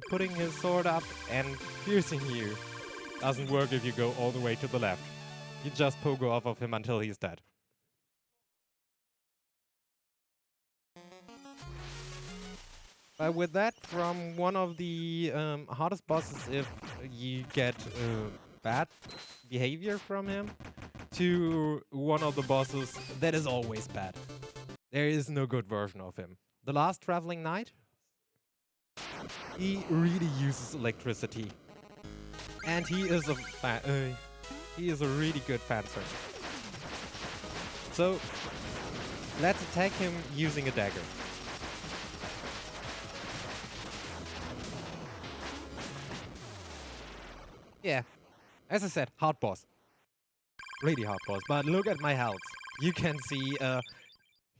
putting his sword up and piercing you doesn't work if you go all the way to the left. You just pogo off of him until he's dead. But with that, from one of the hardest bosses if you get bad behavior from him, to one of the bosses that is always bad. There is no good version of him. The last Traveling Knight, he really uses electricity, and he is a really good fencer. So let's attack him using a dagger. Yeah, as I said, hard boss. Really hard boss, but look at my health. You can see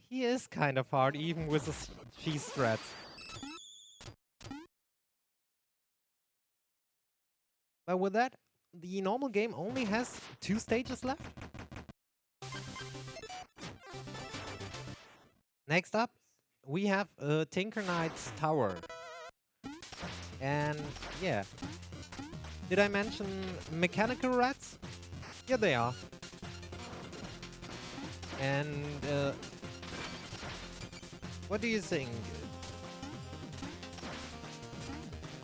he is kind of hard even with the cheese strats. But with that, the normal game only has 2 stages left. Next up, we have Tinker Knight's Tower. And yeah. Did I mention mechanical rats? Yeah, they are. And what do you think?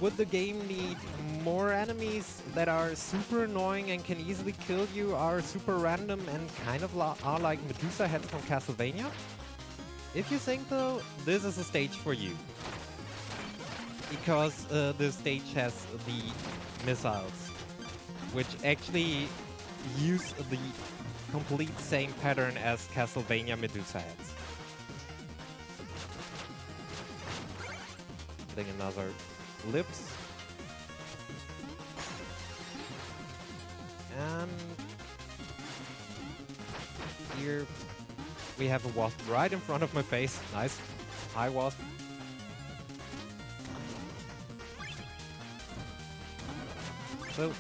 Would the game need more enemies that are super annoying and can easily kill you, are super random and kind of are like Medusa heads from Castlevania? If you think though, this is a stage for you. Because this stage has the missiles, which actually use the complete same pattern as Castlevania Medusa heads. Getting another lips. And here we have a wasp right in front of my face. Nice. Hi, Wasp. So,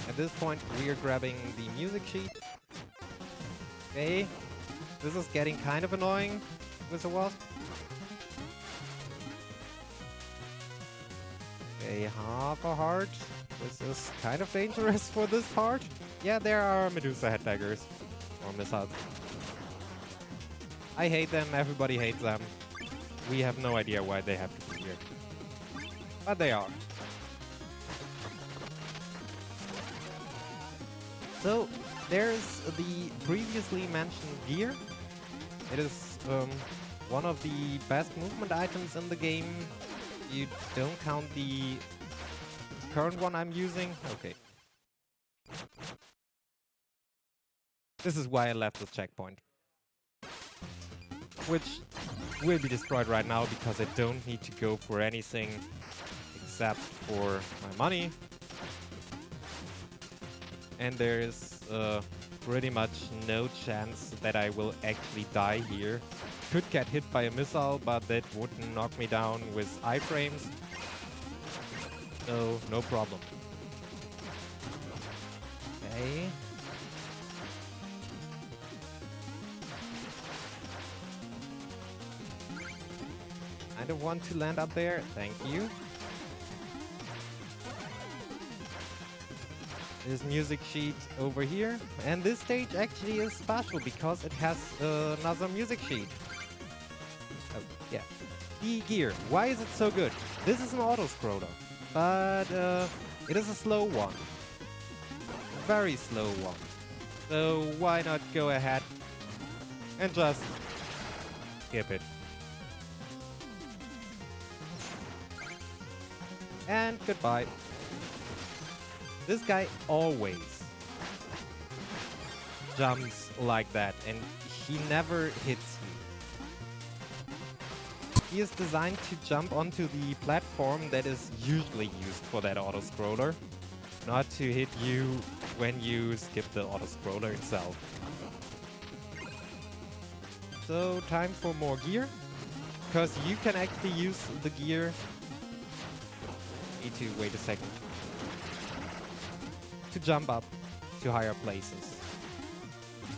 at this point, we are grabbing the music sheet. Okay. This is getting kind of annoying with the Wasp. Okay, half a heart. This is kind of dangerous for this part. Yeah, there are Medusa head daggers. Or missiles. I hate them, everybody hates them. We have no idea why they have to be here. But they are. So, there's the previously mentioned gear. It is one of the best movement items in the game. You don't count the current one I'm using. Okay. This is why I left the checkpoint. Which will be destroyed right now because I don't need to go for anything except for my money. And there's pretty much no chance that I will actually die here. Could get hit by a missile, but that wouldn't knock me down with iframes. So, no problem. Okay. I don't want to land up there. Thank you. This music sheet over here. And this stage actually is special because it has another music sheet. Oh, yeah. The gear. Why is it so good? This is an auto-scroller, but it is a slow one. A very slow one. So why not go ahead and just skip it. And goodbye. This guy always jumps like that, and he never hits you. He is designed to jump onto the platform that is usually used for that auto-scroller, not to hit you when you skip the auto-scroller itself. So, time for more gear, because you can actually use the gear. Need to wait a second. To jump up to higher places.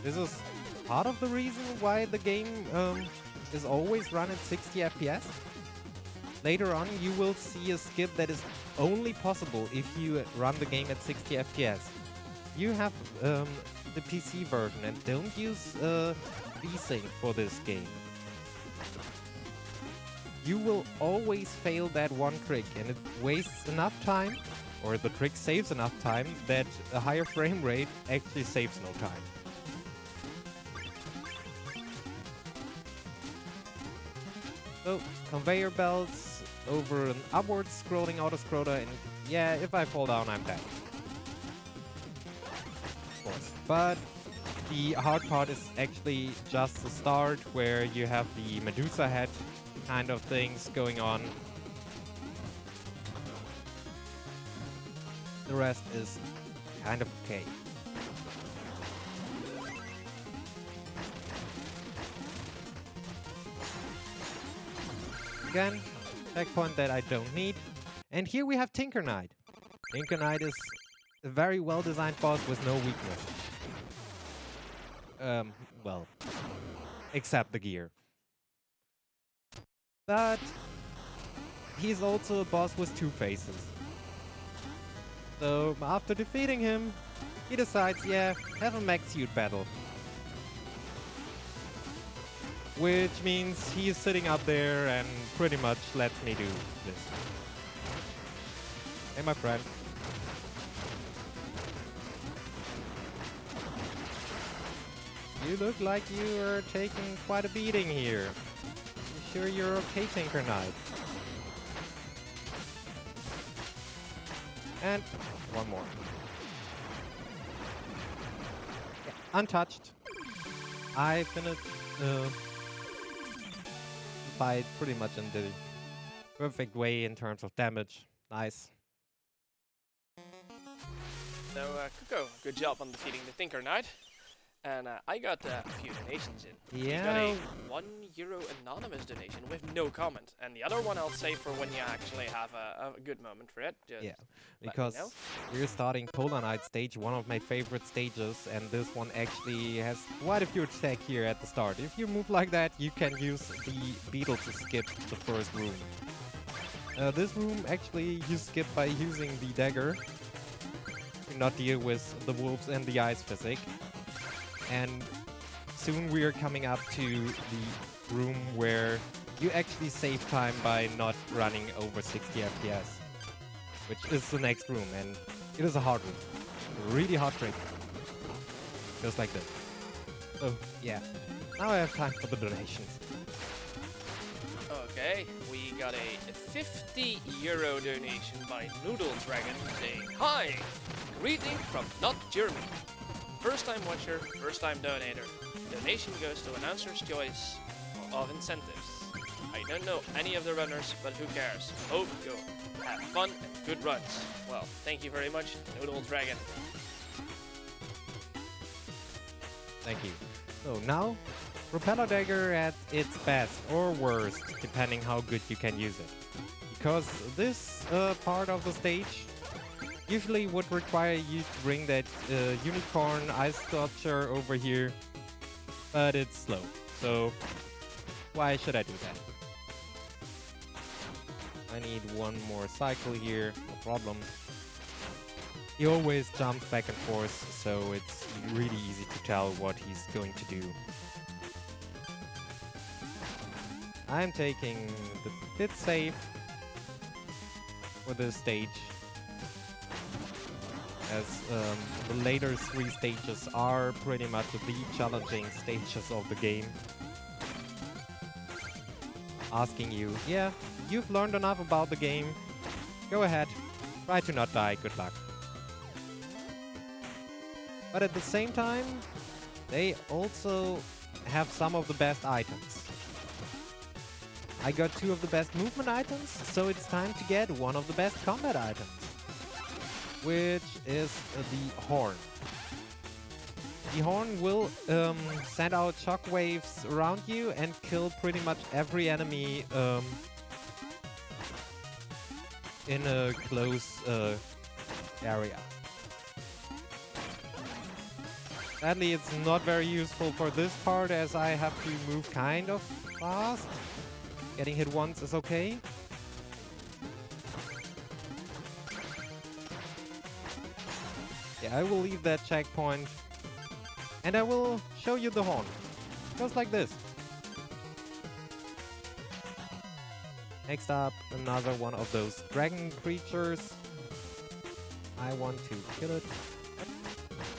This is part of the reason why the game is always run at 60 FPS. Later on, you will see a skip that is only possible if you run the game at 60 FPS. You have the PC version and don't use VSync for this game. You will always fail that one trick, and it wastes enough time, or the trick saves enough time, that a higher frame rate actually saves no time. So, conveyor belts over an upward scrolling auto-scroller, and yeah, if I fall down, I'm dead. Of course. But the hard part is actually just the start, where you have the Medusa head kind of things going on. The rest is kind of okay. Again, checkpoint that I don't need. And here we have Tinker Knight. Tinker Knight is a very well-designed boss with no weakness. Well, except the gear. But he's also a boss with two faces. So after defeating him, he decides, yeah, have a mech suit battle. Which means he is sitting up there and pretty much lets me do this. Hey, my friend. You look like you are taking quite a beating here. Sure you're okay, Tinker Knight. And one more. Yeah, untouched. I finished the fight pretty much in the perfect way in terms of damage. Nice. So, Cucco, good job on defeating the Tinker Knight. And I got a few donations in. We got Yeah. a €1 anonymous donation with no comment, and the other one I'll save for when you actually have a good moment for it. Just Yeah, let me because know. we're starting Polar Knight stage, one of my favorite stages, and this one actually has quite a few attack here at the start. If you move like that, you can use the beetle to skip the first room. This room actually you skip by using the dagger to not deal with the wolves and the ice physic. And soon we are coming up to the room where you actually save time by not running over 60 FPS, which is the next room, and it is a hard room. A really hard trick. Just like this. So, yeah. Now I have time for the donations. Okay, we got a €50 donation by Noodle Dragon saying, "Hi, greeting from not Germany. First time watcher, first time donator. Donation goes to Announcer's Choice of Incentives. I don't know any of the runners, but who cares? Hope you have fun and good runs." Well, thank you very much, Noodle Dragon. Thank you. So now, Propeller Dagger at its best or worst, depending how good you can use it. Because this part of the stage usually would require you to bring that unicorn ice sculpture over here, but it's slow, so why should I do that? I need one more cycle here, no problem. He always jumps back and forth, so it's really easy to tell what he's going to do. I'm taking the bit safe for this stage, as the later 3 stages are pretty much the challenging stages of the game. Asking you, yeah, you've learned enough about the game, go ahead, try to not die, good luck. But at the same time, they also have some of the best items. I got 2 of the best movement items, so it's time to get one of the best combat items, which is the horn. The horn will send out shockwaves around you and kill pretty much every enemy in a close area. Sadly, it's not very useful for this part, as I have to move kind of fast. Getting hit once is okay. Yeah, I will leave that checkpoint. And I will show you the horn. Just like this. Next up, another one of those dragon creatures. I want to kill it.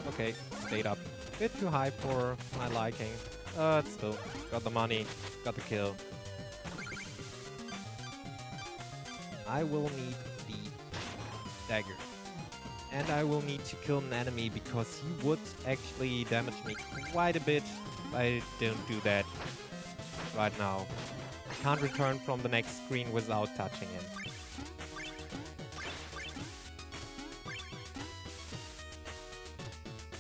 Okay, stayed up. Bit too high for my liking. But still, got the money, got the kill. I will need the dagger. And I will need to kill an enemy because he would actually damage me quite a bit if I don't do that right now. I can't return from the next screen without touching him.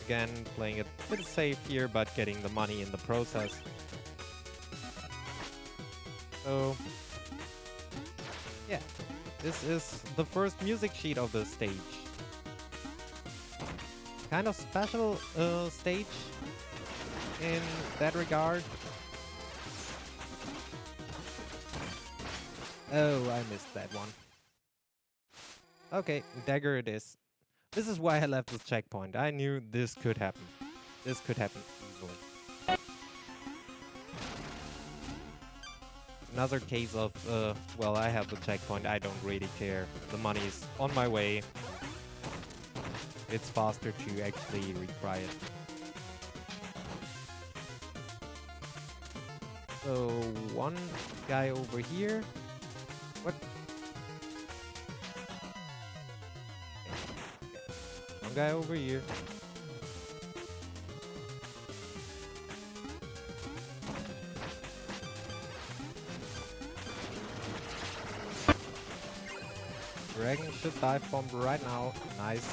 Again, playing it a bit safe here, but getting the money in the process. So, yeah, this is the first music sheet of the stage. Kind of special stage in that regard. Oh, I missed that one. Okay, dagger it is. This is why I left this checkpoint. I knew this could happen. This could happen easily. Another case of, well, I have the checkpoint. I don't really care. The money's on my way. It's faster to actually retry it. So, one guy over here. What? One guy over here. Dragon should dive bomb right now. Nice.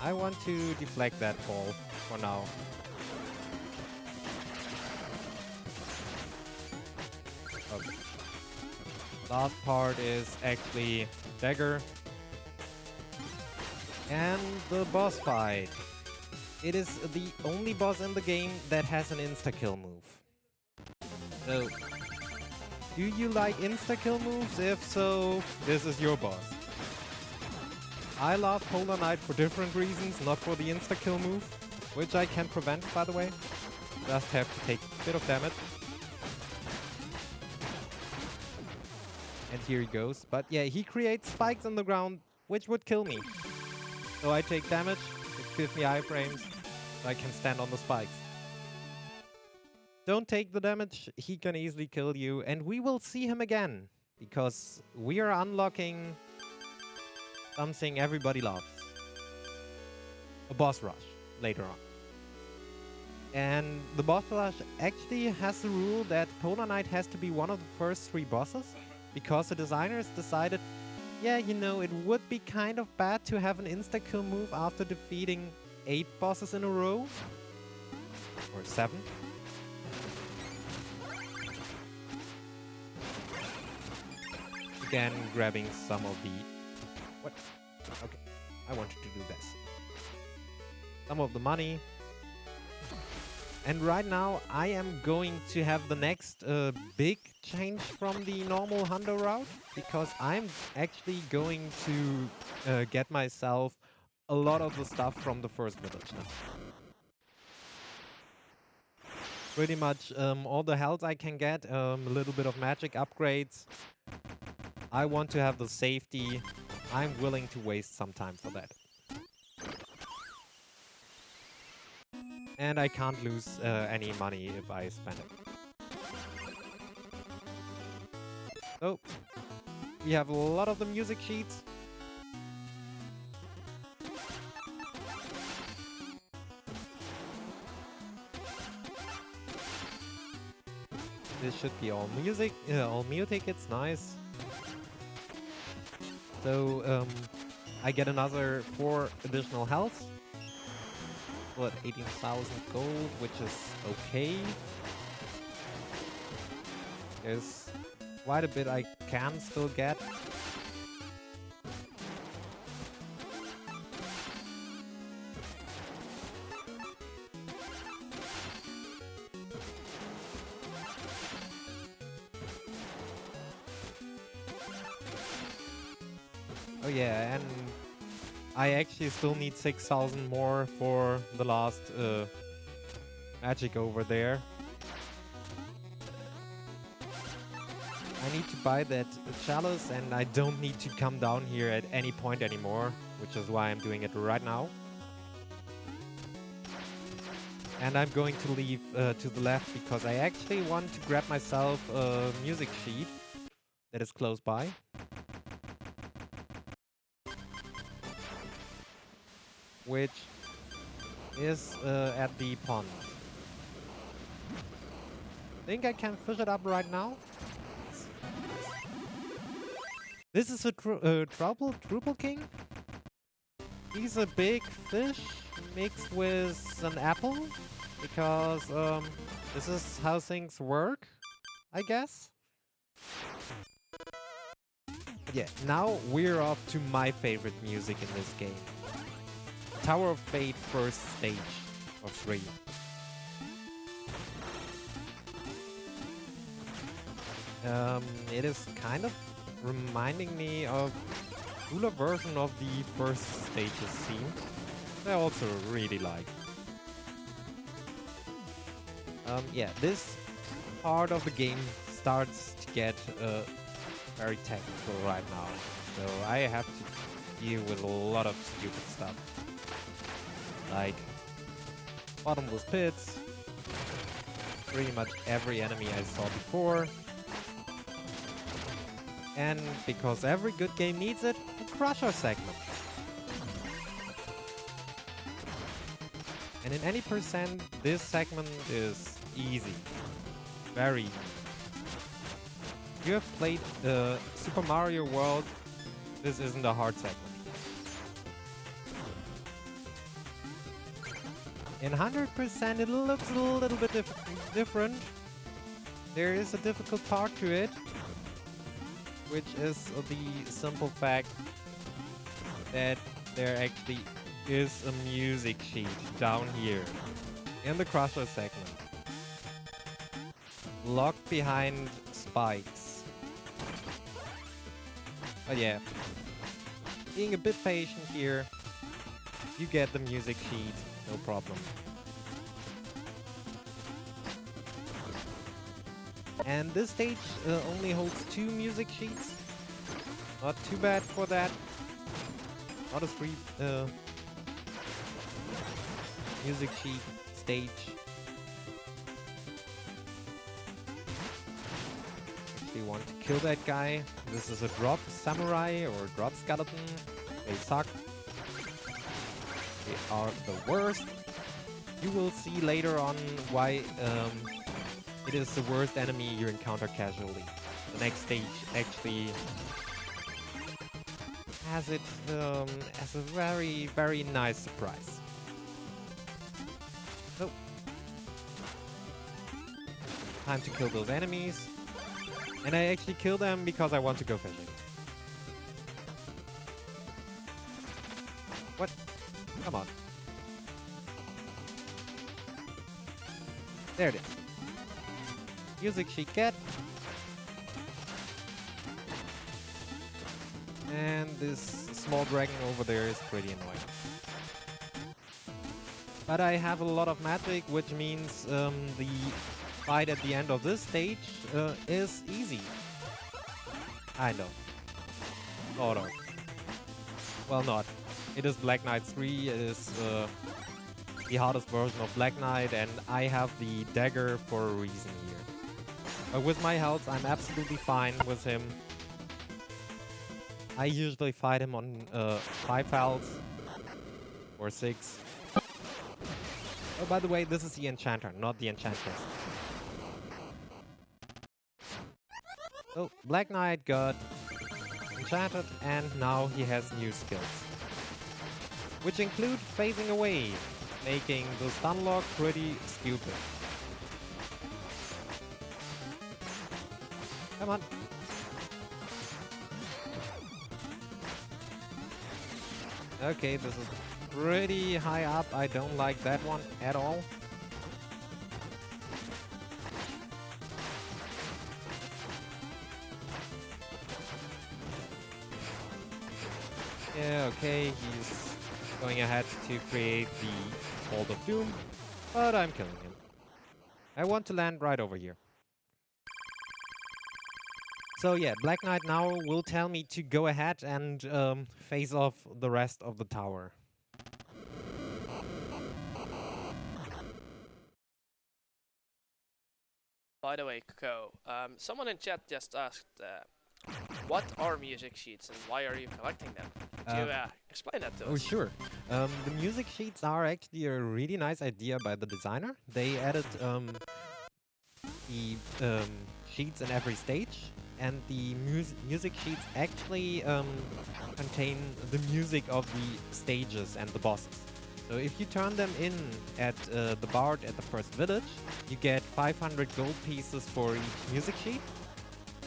I want to deflect that ball for now. Okay. Last part is actually Dagger. And the boss fight. It is the only boss in the game that has an insta-kill move. So, do you like insta-kill moves? If so, this is your boss. I love Propeller Knight for different reasons, not for the insta-kill move, which I can prevent, by the way. Just have to take a bit of damage. And here he goes. But yeah, he creates spikes on the ground, which would kill me. So I take damage, it gives me iframes, so I can stand on the spikes. Don't take the damage, he can easily kill you, and we will see him again, because we are unlocking something everybody loves. A boss rush, later on. And the boss rush actually has the rule that Propeller Knight has to be one of the first 3 bosses, because the designers decided, yeah, you know, it would be kind of bad to have an insta-kill move after defeating 8 bosses in a row. Or 7. Again, grabbing some of the... What? Okay, I wanted to do this. Some of the money. And right now, I am going to have the next big change from the normal Hundo route, because I'm actually going to get myself a lot of the stuff from the first village now. Pretty much all the health I can get, a little bit of magic upgrades. I want to have the safety. I'm willing to waste some time for that. And I can't lose any money if I spend it. So, we have a lot of the music sheets. This should be all music, all meal tickets, nice. So, I get another 4 additional health. What, 18,000 gold, which is okay. There's quite a bit I can still get. Oh yeah, and I actually still need 6,000 more for the last magic over there. I need to buy that chalice, and I don't need to come down here at any point anymore, which is why I'm doing it right now. And I'm going to leave to the left because I actually want to grab myself a music sheet that is close by. Which is at the pond. Think I can fish it up right now? This is a Trouble King. He's a big fish mixed with an apple, because this is how things work, I guess. Yeah, now we're off to my favorite music in this game. Tower of Fate first stage of 3. It is kind of reminding me of a cooler version of the first stages scene. I also really like. Yeah, this part of the game starts to get very technical right now. So I have to deal with a lot of stupid stuff. Like bottomless pits, pretty much every enemy I saw before. And because every good game needs it, a crusher segment. And in any percent, this segment is easy. Very easy. If you have played Super Mario World, this isn't a hard segment. In 100%, it looks a little bit different. There is a difficult part to it, which is the simple fact that there actually is a music sheet down here in the crusher segment, locked behind spikes. But yeah, being a bit patient here, you get the music sheet, no problem. And this stage only holds 2 music sheets. Not too bad for that. Not a free music sheet stage. We want to kill that guy. This is a drop samurai or drop skeleton. They suck. They are the worst. You will see later on why it is the worst enemy you encounter casually. The next stage actually has it as a very, very nice surprise. So, time to kill those enemies. And I actually kill them because I want to go fishing. What? Come on. There it is. Music sheet get. And this small dragon over there is pretty annoying. But I have a lot of magic, which means the fight at the end of this stage is easy. Kind of. Sort of. Well, not. It is Black Knight 3, it is the hardest version of Black Knight, and I have the dagger for a reason here. But with my health, I'm absolutely fine with him. I usually fight him on 5 health or 6. Oh, by the way, this is the Enchanter, not the Enchantress. So, Black Knight got enchanted, and now he has new skills, which include phasing away, making the stun lock pretty stupid. Come on. Okay, this is pretty high up. I don't like that one at all. Yeah, okay, he's going ahead to create the Bolt of Doom, but I'm killing him. I want to land right over here. So yeah, Black Knight now will tell me to go ahead and phase off the rest of the tower. By the way, Cucco, someone in chat just asked, what are music sheets and why are you collecting them? Could you explain that to us? Oh, sure. The music sheets are actually a really nice idea by the designer. They added the sheets in every stage, and the music sheets actually contain the music of the stages and the bosses. So if you turn them in at the bard at the first village, you get 500 gold pieces for each music sheet,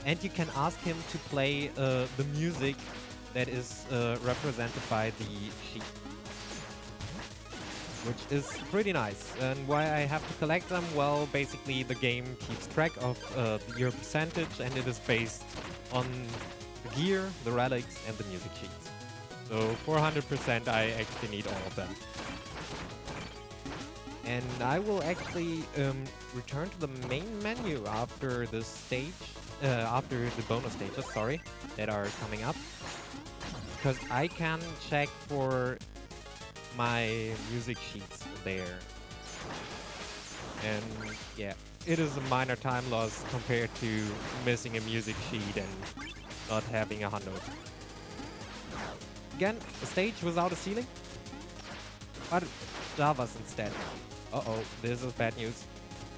and you can ask him to play the music that is represented by the sheet, which is pretty nice. And why I have to collect them? Well, basically the game keeps track of your percentage, and it is based on the gear, the relics, and the music sheets. So for 100% I actually need all of them. And I will actually return to the main menu after this stage, after the bonus stages, sorry, that are coming up. Because I can check for my music sheets there. And yeah, it is a minor time loss compared to missing a music sheet and not having a hundo. Again, a stage without a ceiling, but Javas instead. Uh-oh, this is bad news.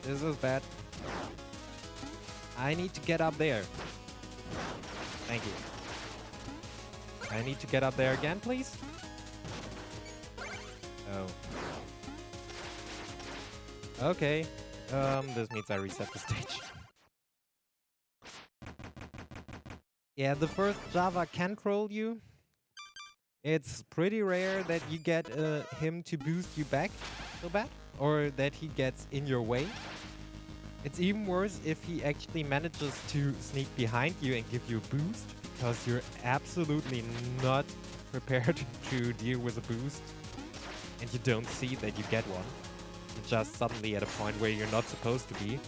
This is bad. I need to get up there. Thank you. I need to get up there again, please. Oh. Okay. This means I reset the stage. Yeah, the first Java can troll you. It's pretty rare that you get him to boost you back so bad, or that he gets in your way. It's even worse if he actually manages to sneak behind you and give you a boost, because you're absolutely not prepared to deal with a boost, and you don't see that you get one. You're just suddenly at a point where you're not supposed to be.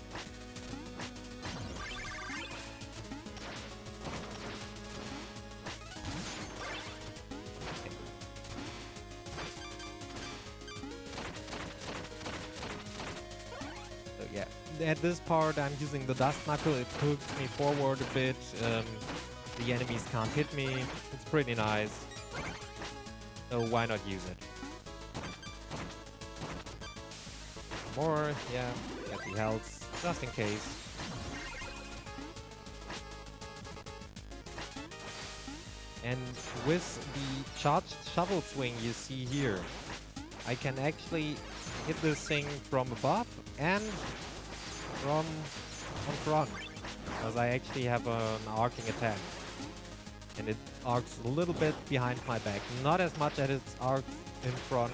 So yeah, at this part I'm using the dust knuckle. It pulls me forward a bit. The enemies can't hit me. It's pretty nice. So why not use it? More, yeah, get the health, just in case. And with the charged shovel swing you see here, I can actually hit this thing from above and from front, because I actually have an arcing attack. And it arcs a little bit behind my back, not as much as it's arcs in front.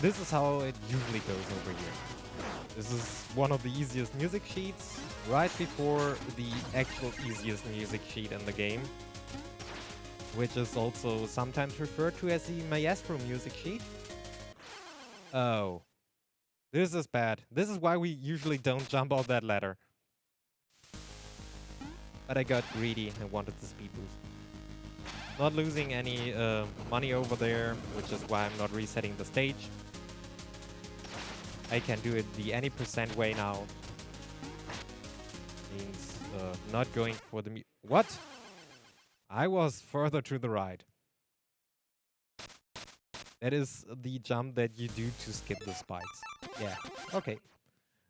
This is how it usually goes over here. This is one of the easiest music sheets, right before the actual easiest music sheet in the game, which is also sometimes referred to as the Maestro music sheet. Oh, this is bad. This is why we usually don't jump off that ladder. But I got greedy and wanted the speed boost. Not losing any money over there, which is why I'm not resetting the stage. I can do it the any percent way now. Means not going for the what? I was further to the right. That is the jump that you do to skip the spikes. Yeah, okay.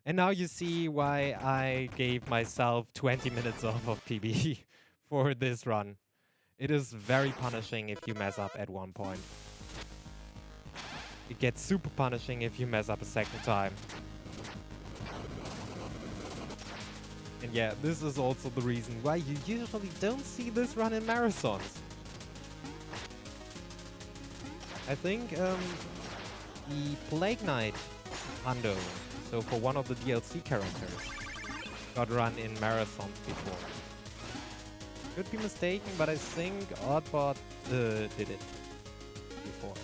And now you see why I gave myself 20 minutes off of PB for this run. It is very punishing if you mess up at one point. It gets super punishing if you mess up a second time. And yeah, this is also the reason why you usually don't see this run in marathons. I think the Plague Knight Hundo, so for one of the DLC characters, got run in marathons before. Could be mistaken, but I think Oddbot did it before.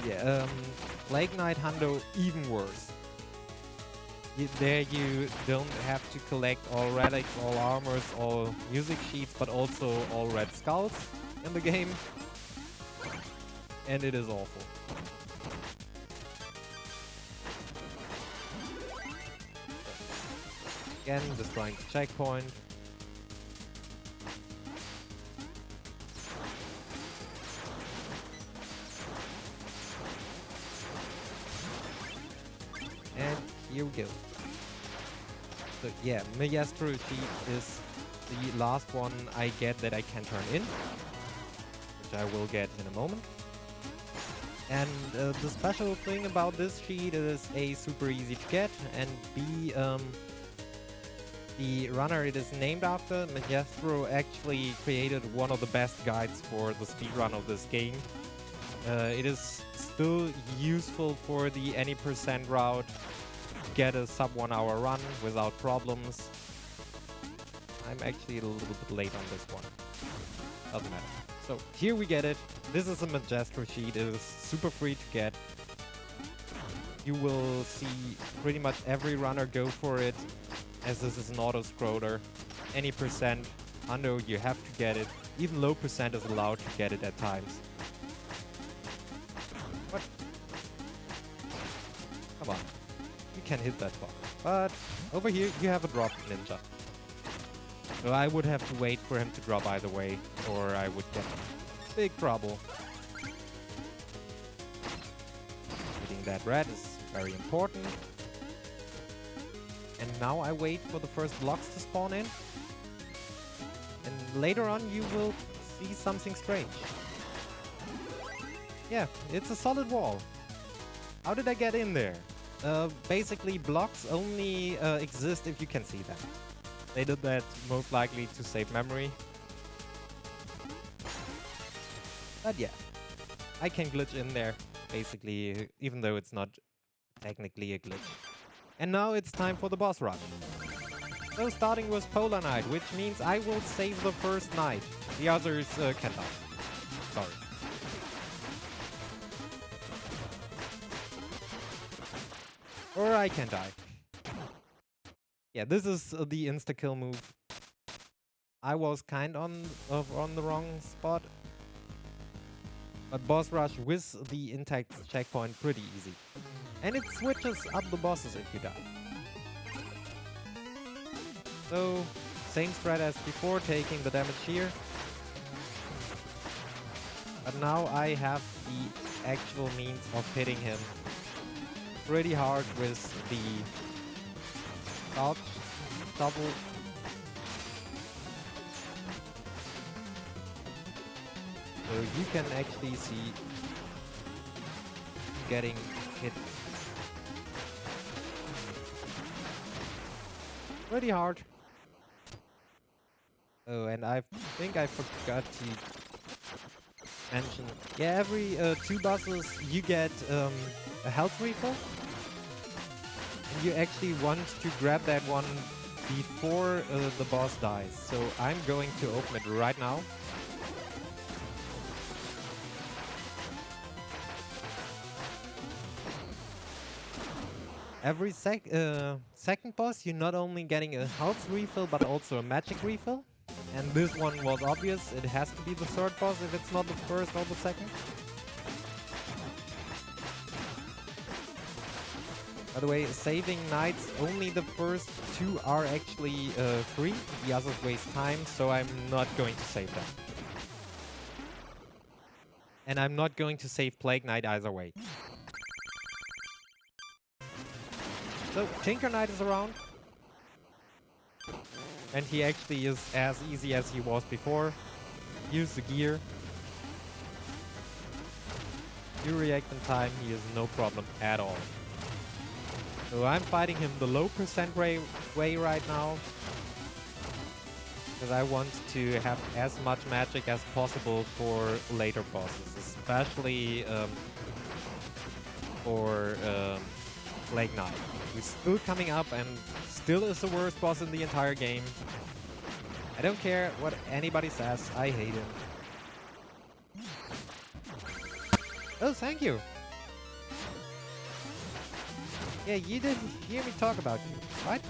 Yeah, Plague Knight Hundo even worse. There you don't have to collect all relics, all armors, all music sheets, but also all red skulls in the game. And it is awful. Again, destroying the checkpoint. And here we go. So yeah, Maestro sheet is the last one I get that I can turn in, which I will get in a moment. And the special thing about this sheet is A, super easy to get, and B, the runner it is named after, Maestro, actually created one of the best guides for the speedrun of this game. It is still useful for the any percent route. Get a sub 1 hour run without problems. I'm actually a little bit late on this one. Doesn't matter. So here we get it. This is a Maestro sheet. It is super free to get. You will see pretty much every runner go for it, as this is an auto-scroller. Any percent under, you have to get it. Even low percent is allowed to get it at times. What? Come on. You can hit that far. But over here, you have a drop ninja. So I would have to wait for him to drop either way, or I would get big trouble. Hitting that red is very important. And now I wait for the first blocks to spawn in. And later on you will see something strange. Yeah, it's a solid wall. How did I get in there? Basically, blocks only exist if you can see them. They did that most likely to save memory. But yeah, I can glitch in there, basically, even though it's not technically a glitch. And now it's time for the boss rush. So starting with Propeller Knight, which means I will save the first knight. The others can die. Sorry. Or I can die. Yeah, this is the insta-kill move. I was kind on the wrong spot. But boss rush with the intact checkpoint pretty easy. And it switches up the bosses if you die. So, same spread as before, taking the damage here. But now I have the actual means of hitting him pretty hard with the dodge, double. So you can actually see getting hit pretty hard. Oh, and I think I forgot to mention, yeah, every 2 bosses you get a health refill. And you actually want to grab that one before the boss dies. So I'm going to open it right now. Every second boss, you're not only getting a health refill, but also a magic refill. And this one was obvious, it has to be the 3rd boss if it's not the 1st or the 2nd. By the way, saving knights, only the first 2 are actually free, the others waste time, so I'm not going to save them. And I'm not going to save Plague Knight either way. So, Tinker Knight is around. And he actually is as easy as he was before. Use the gear. You react in time, he is no problem at all. So I'm fighting him the low percent way right now. Because I want to have as much magic as possible for later bosses. Especially for Plague Knight. He's still coming up and still is the worst boss in the entire game. I don't care what anybody says, I hate him. Oh, thank you! Yeah, you didn't hear me talk about you, right?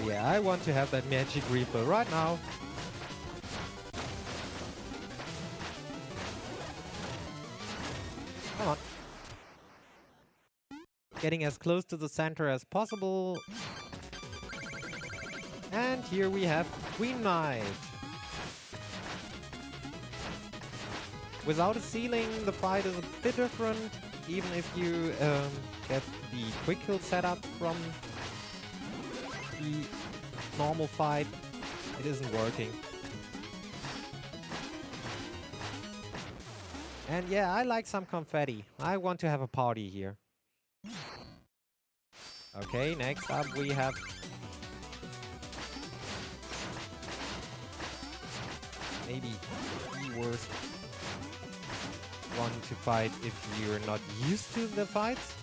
Yeah, I want to have that magic refill right now. Come on. Getting as close to the center as possible. And here we have Queen Knight. Without a ceiling, the fight is a bit different. Even if you get the quick kill setup from the normal fight, it isn't working. And yeah, I like some confetti. I want to have a party here. Okay, next up we have maybe the worst one to fight if you're not used to the fights.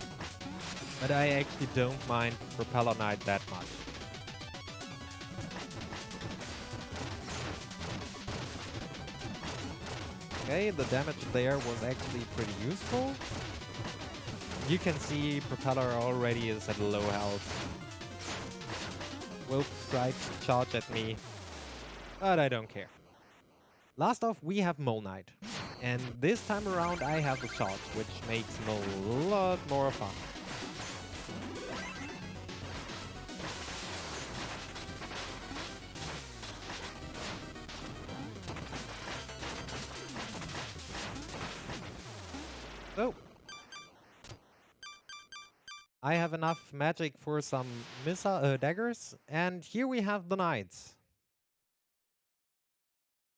But I actually don't mind Propeller Knight that much. Okay, the damage there was actually pretty useful. You can see Propeller already is at low health. Will try to charge at me, but I don't care. Last off, we have Mole Knight. And this time around I have the charge, which makes him a lot more fun. So, I have enough magic for some missile daggers, and here we have the knights.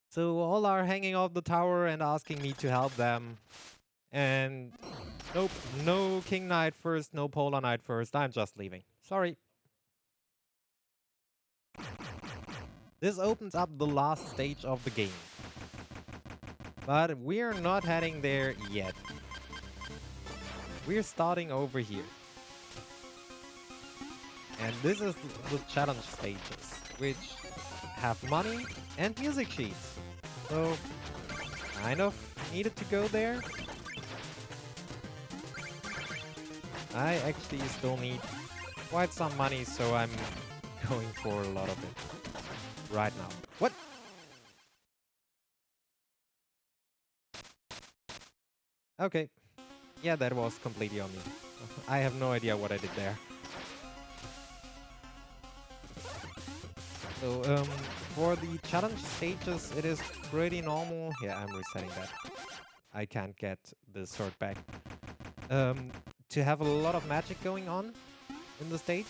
So all are hanging off the tower and asking me to help them. And nope, no King Knight first, no Polar Knight first. I'm just leaving. Sorry. This opens up the last stage of the game. But we're not heading there yet. We're starting over here. And this is the challenge stages, which have money and music sheets. So, kind of needed to go there. I actually still need quite some money, so I'm going for a lot of it right now. What? Okay. Yeah, that was completely on me. I have no idea what I did there. So, for the challenge stages, it is pretty normal. Yeah, I'm resetting that. I can't get the sword back. To have a lot of magic going on in the stage.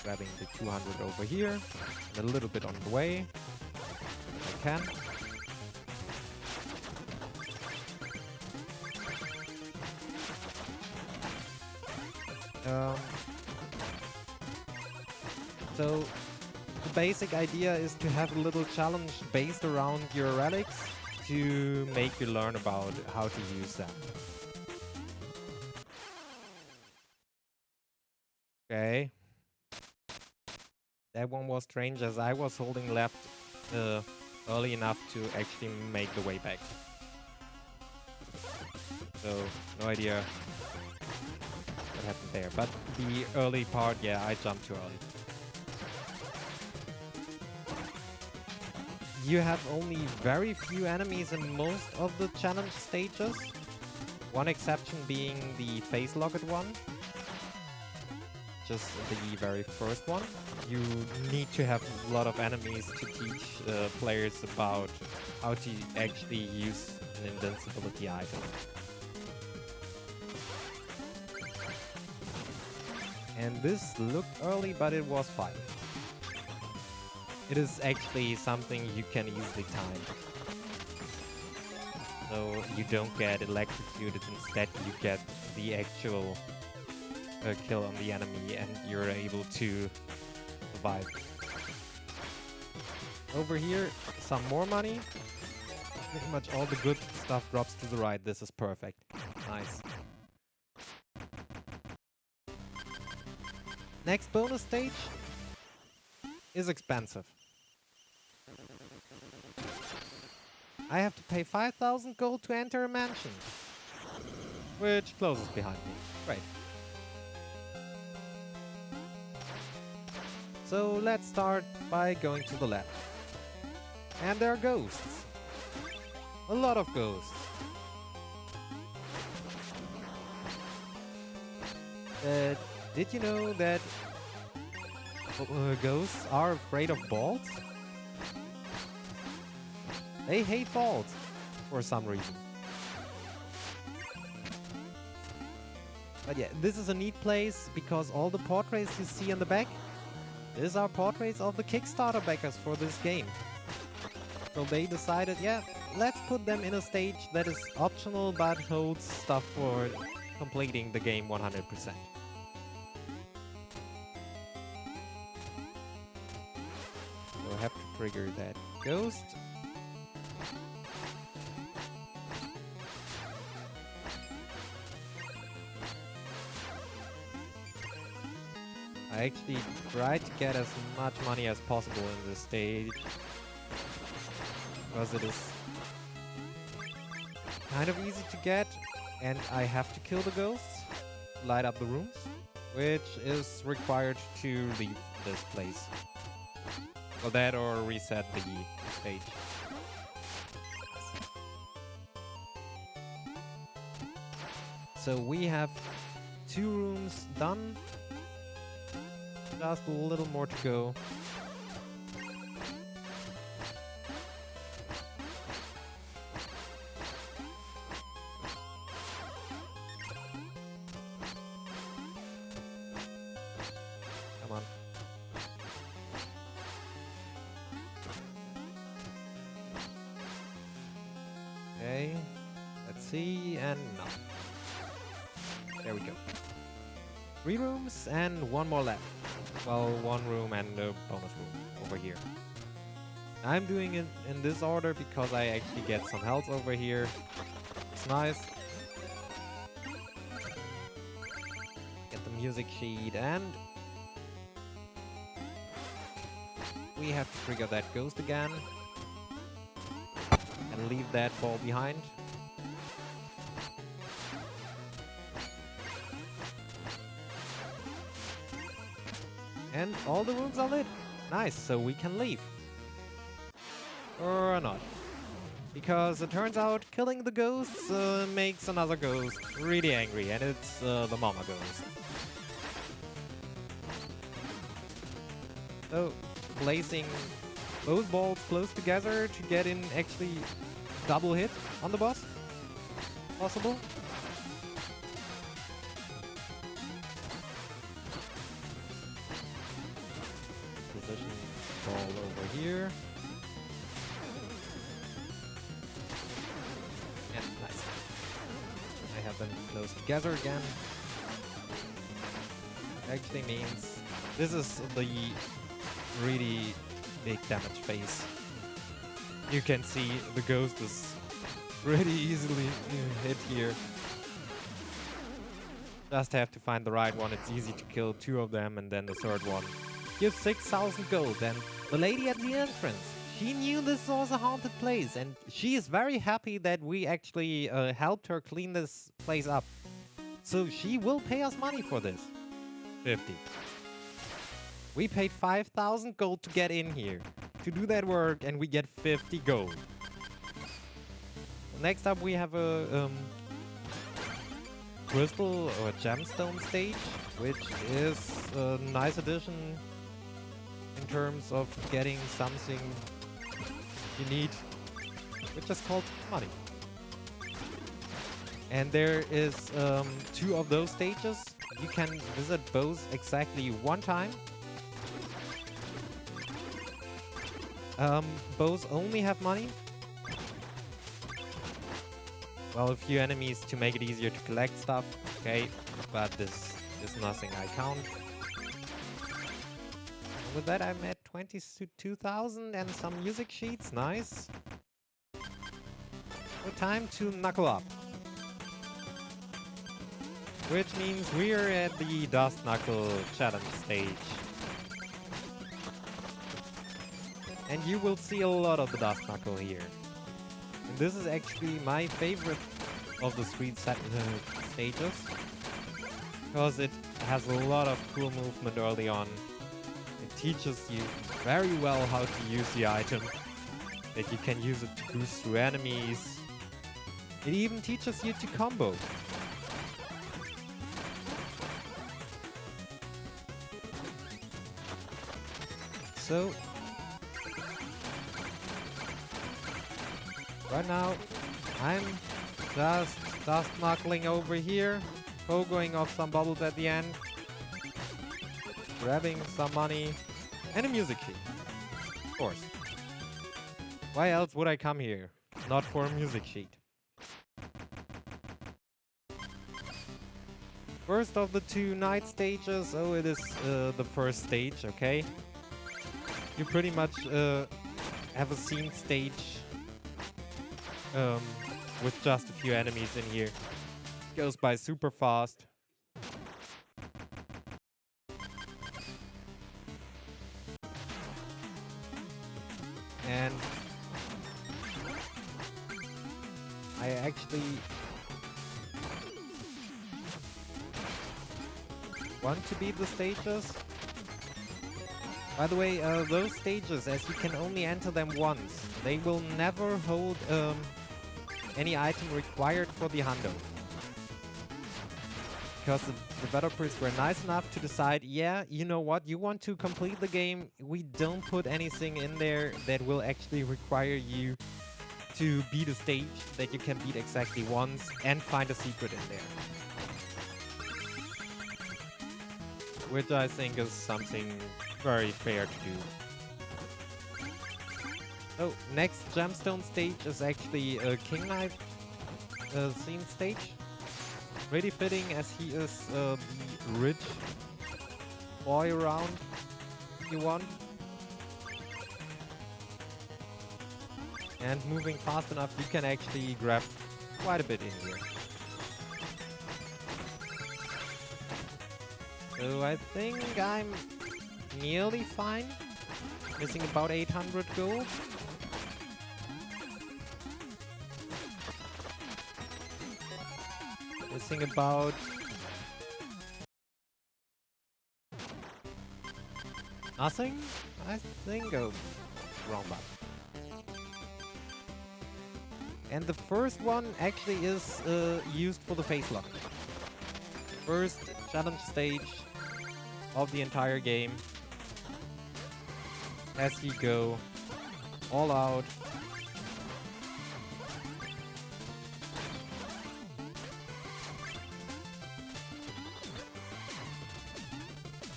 Grabbing the 200 over here, and a little bit on the way. If I can. So the basic idea is to have a little challenge based around your relics to make you learn about how to use them. Okay. That one was strange as I was holding left early enough to actually make the way back. So, no idea what happened there. But the early part, yeah, I jumped too early. You have only very few enemies in most of the challenge stages. One exception being the face locket one. Just the very first one. You need to have a lot of enemies to teach players about how to actually use an invincibility item. And this looked early, but it was fine. It is actually something you can easily time. So you don't get electrocuted, instead you get the actual kill on the enemy and you're able to survive. Over here, some more money. Pretty much all the good stuff drops to the right. This is perfect. Nice. Next bonus stage is expensive. I have to pay 5,000 gold to enter a mansion, which closes behind me. Great. So let's start by going to the left. And there are ghosts. A lot of ghosts. Did you know that ghosts are afraid of balls? They hate balls for some reason. But yeah, this is a neat place because all the portraits you see in the back, these are portraits of the Kickstarter backers for this game. So they decided, yeah, let's put them in a stage that is optional but holds stuff for completing the game 100%. So I have to trigger that ghost. I actually try to get as much money as possible in this stage, because it is kind of easy to get, and I have to kill the ghosts, light up the rooms, which is required to leave this place. Well, that or reset the stage. So we have 2 rooms done. Just a little more to go. see, and no. There we go. 3 rooms and 1 more left. Well, 1 room and a bonus room over here. I'm doing it in this order because I actually get some health over here. It's nice. Get the music sheet, and we have to trigger that ghost again and leave that ball behind. And all the rooms are lit. Nice, so we can leave. Or not. Because it turns out killing the ghosts makes another ghost really angry, and it's the mama ghost. So, placing both balls close together to get in actually double hit on the boss. Possible. Position ball over here. And nice. I have them close together again. Actually means this is the really big damage phase. You can see the ghost is pretty easily hit here. Just have to find the right one. It's easy to kill 2 of them, and then the 3rd one gives 6,000 gold. And the lady at the entrance, she knew this was a haunted place, and she is very happy that we actually helped her clean this place up. So she will pay us money for this. 50. We paid 5,000 gold to get in here, to do that work, and we get 50 gold. Next up we have a crystal or gemstone stage, which is a nice addition in terms of getting something you need, which is called money. And there is 2 of those stages. You can visit both exactly 1 time. Both only have money. Well, a few enemies to make it easier to collect stuff. Okay, but this is nothing I count. And with that, I'm at 22,000 and some music sheets. Nice. So time to knuckle up. Which means we're at the Dust Knuckle challenge stage. And you will see a lot of the Dust Knuckle here. And this is actually my favorite of the 3 stages. Because it has a lot of cool movement early on. It teaches you very well how to use the item. That you can use it to boost through enemies. It even teaches you to combo. So, right now, I'm just dust knuckling over here, pogoing off some bubbles at the end, grabbing some money, and a music sheet, of course. Why else would I come here? Not for a music sheet. First of the 2 night stages, oh, it is the first stage, okay? You pretty much have a scene stage with just a few enemies in here. Goes by super fast. And I actually want to beat the stages. By the way, those stages, as you can only enter them once, they will never hold any item required for the hundo. Because the developers were nice enough to decide, yeah, you know what, you want to complete the game, we don't put anything in there that will actually require you to beat a stage that you can beat exactly once and find a secret in there. Which I think is something very fair to do. So, next gemstone stage is actually a King Knight scene stage. Pretty fitting as he is the rich boy around you want. And moving fast enough, you can actually grab quite a bit in here. So I think I'm nearly fine. Missing about 800 gold. Missing about... nothing? I think... oh, wrong button. And the first one actually is used for the face lock. First challenge stage of the entire game. As you go all out.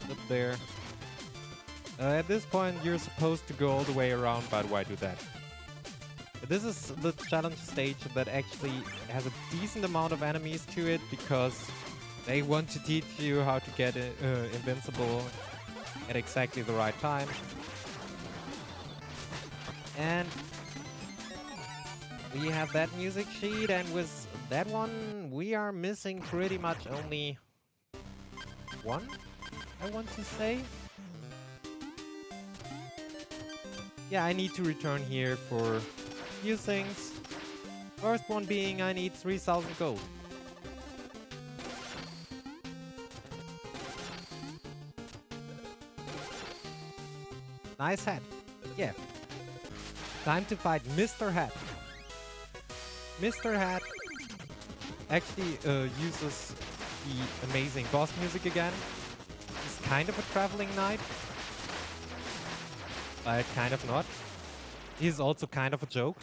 Up there. At this point, you're supposed to go all the way around, but why do that? This is the challenge stage that actually has a decent amount of enemies to it because they want to teach you how to get invincible at exactly the right time. And we have that music sheet, and with that one we are missing pretty much only one, I want to say. Yeah, I need to return here for few things. First one being I need 3000 gold. Nice hat. Yeah. Time to fight Mr. Hat. Mr. Hat actually uses the amazing boss music again. He's kind of a traveling knight, but kind of not. He's also kind of a joke.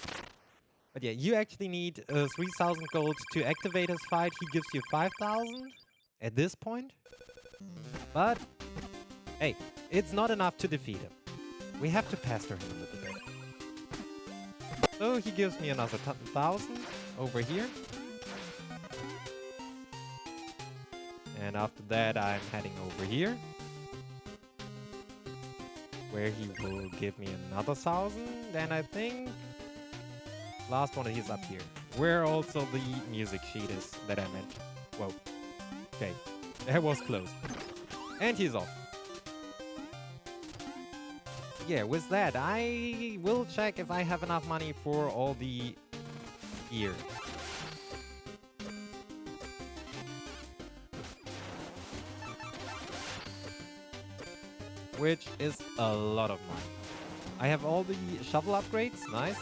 But yeah, you actually need 3000 gold to activate his fight. He gives you 5000 at this point. But hey, it's not enough to defeat him. We have to pester him a little bit. So he gives me another 1000 over here. And after that I'm heading over here, where he will give me another 1000. And I think last one is up here, where also the music sheet is that I meant. Whoa. Okay, that was close. And he's off. Yeah, with that, I will check if I have enough money for all the gear. Which is a lot of money. I have all the shovel upgrades, nice.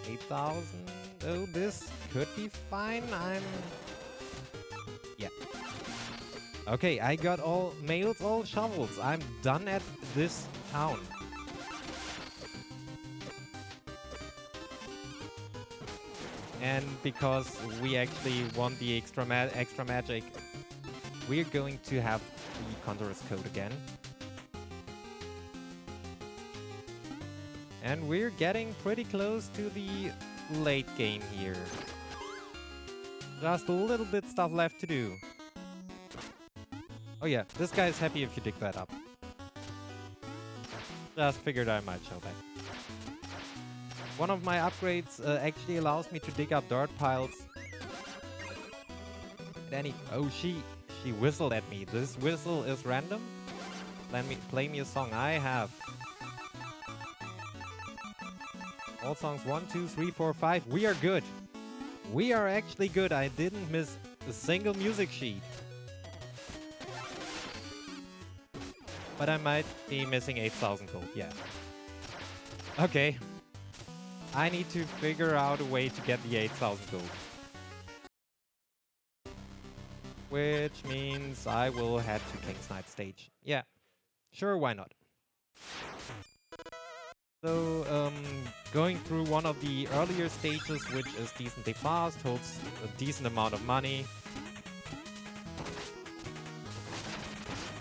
$8,000. Oh, this could be fine. Yeah. Okay, I got all mails, all shovels. I'm done at this town. And because we actually want the extra magic, we're going to have the Conjurer's code again. And we're getting pretty close to the late game here. Just a little bit stuff left to do. Oh yeah, this guy is happy if you dig that up. Just figured I might show that. One of my upgrades actually allows me to dig up dirt piles. Oh, she whistled at me. This whistle is random. Play me a song. I have all songs 1, 2, 3, 4, 5. We are good. We are actually good. I didn't miss a single music sheet. But I might be missing 8,000 gold. Yeah. Okay. I need to figure out a way to get the 8,000 gold. Which means I will head to King's Knight stage. Yeah, sure, why not? So, going through one of the earlier stages, which is decently fast, holds a decent amount of money.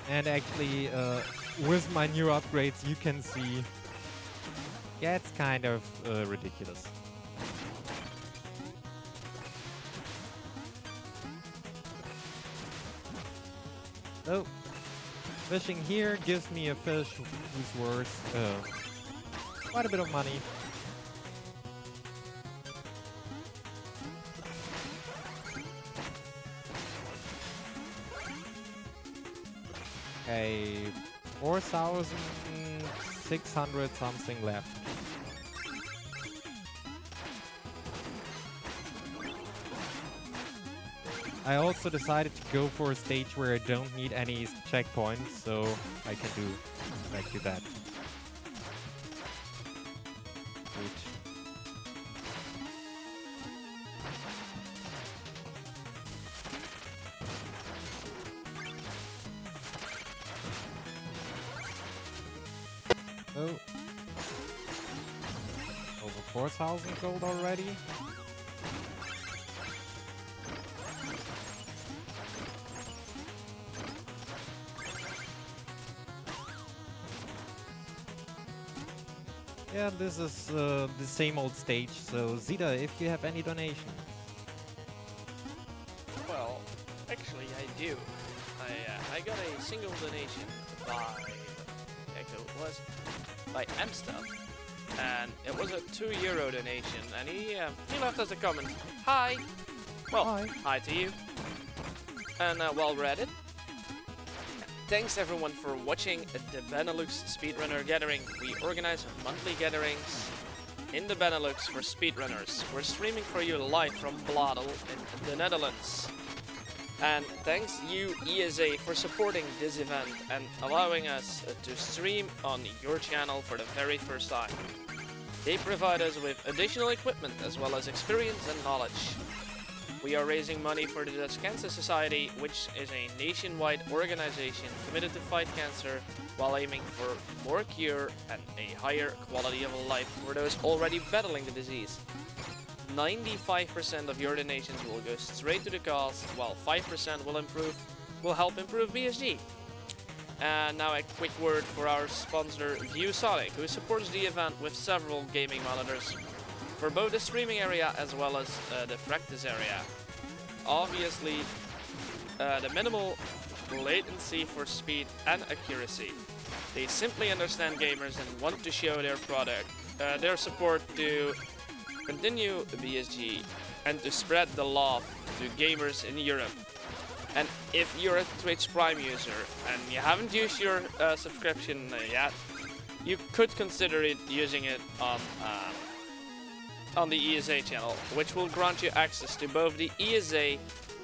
And actually, with my new upgrades, you can see Yeah, it's kind of ridiculous. So, fishing here gives me a fish who's worth quite a bit of money. Okay, 4,600 something left. I also decided to go for a stage where I don't need any checkpoints, so I can do exactly that. Good. So, over 4,000 gold already. Yeah, this is the same old stage, so Zeta, if you have any donation. Well, actually I do. I got a single donation by by Amstel, and it was a €2 donation, and he left us a comment. Hi. Well, hi to you. And while we're at it, thanks everyone for watching the Benelux Speedrunner Gathering. We organize monthly gatherings in the Benelux for speedrunners. We're streaming for you live from Bladel in the Netherlands. And thanks you ESA for supporting this event and allowing us to stream on your channel for the very first time. They provide us with additional equipment as well as experience and knowledge. We are raising money for the Dutch Cancer Society, which is a nationwide organization committed to fight cancer while aiming for more cure and a higher quality of life for those already battling the disease. 95% of your donations will go straight to the cause, while 5% will help improve BSG. And now a quick word for our sponsor ViewSonic, who supports the event with several gaming monitors for both the streaming area as well as the practice area. Obviously, the minimal latency for speed and accuracy. They simply understand gamers and want to show their support to continue the BSG and to spread the love to gamers in Europe. And if you're a Twitch Prime user and you haven't used your subscription yet, you could consider using it on the ESA channel, which will grant you access to both the ESA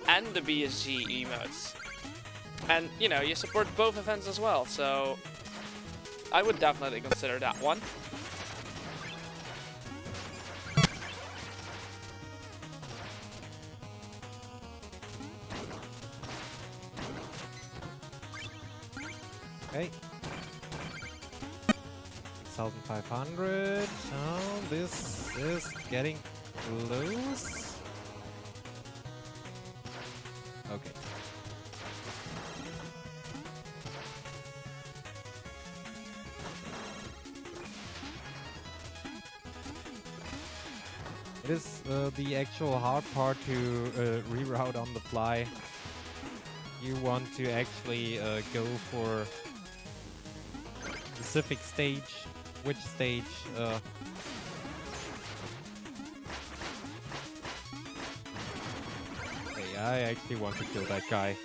and the BSG emotes. And you know, you support both events as well, so I would definitely consider that one. Okay. 6,500. Oh, this is getting close. Okay. It is the actual hard part to reroute on the fly. You want to actually go for specific stage. Which stage? Okay, I actually want to kill that guy.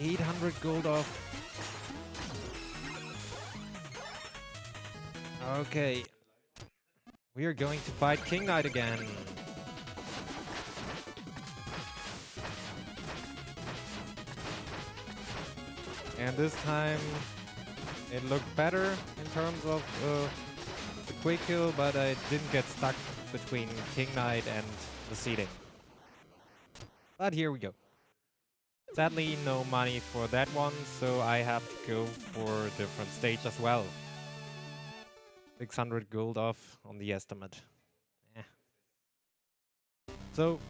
800 gold off. Okay. We are going to fight King Knight again. And this time it looked better in terms of the quick kill, but I didn't get stuck between King Knight and the seating. But here we go. Sadly, no money for that one, so I have to go for a different stage as well. 600 gold off on the estimate. So,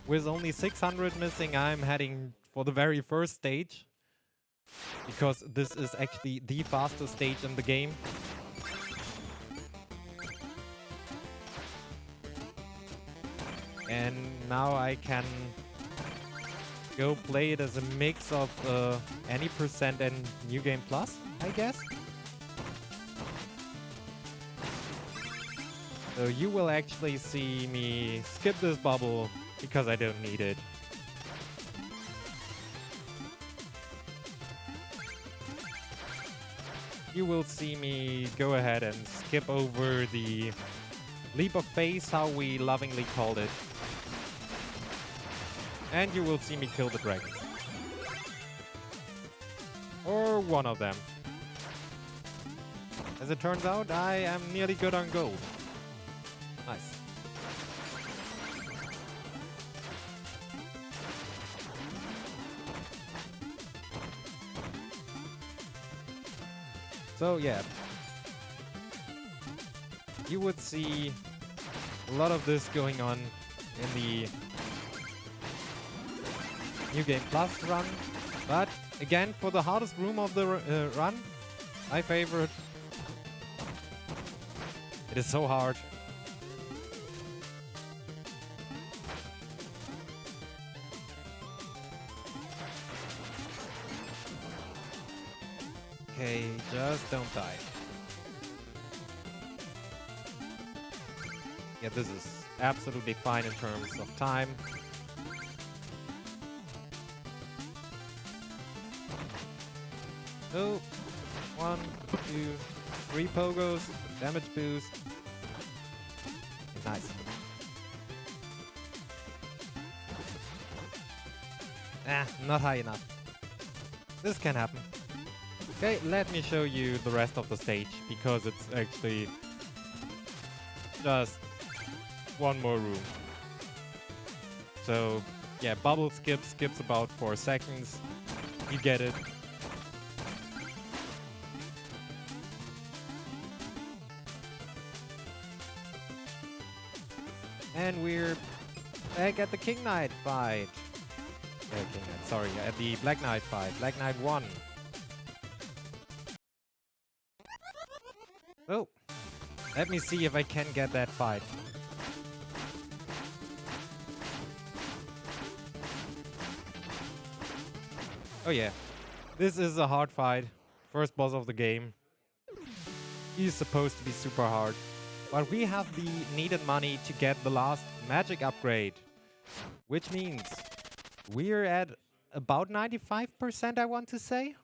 with only 600 missing, I'm heading for the very first stage. Because this is actually the fastest stage in the game. And now I can go play it as a mix of any percent and New Game Plus, I guess. So you will actually see me skip this bubble because I don't need it. You will see me go ahead and skip over the leap of faith, how we lovingly called it. And you will see me kill the dragons. Or one of them. As it turns out, I am nearly good on gold. Nice. So yeah, you would see a lot of this going on in the New Game Plus run, but again, for the hardest room of the run, my favorite. It is so hard. Okay, just don't die. Yeah, this is absolutely fine in terms of time. So, 1, 2, 3 pogos, damage boost. Nice. Not high enough. This can happen. Okay, let me show you the rest of the stage, because it's actually just one more room. So, yeah, bubble skips about 4 seconds. You get it. And we're back at the King Knight fight. King Knight, sorry, at the Black Knight fight. Black Knight 1. Oh, let me see if I can get that fight. Oh yeah, this is a hard fight. First boss of the game. He's supposed to be super hard. But we have the needed money to get the last magic upgrade. Which means we're at about 95%, I want to say.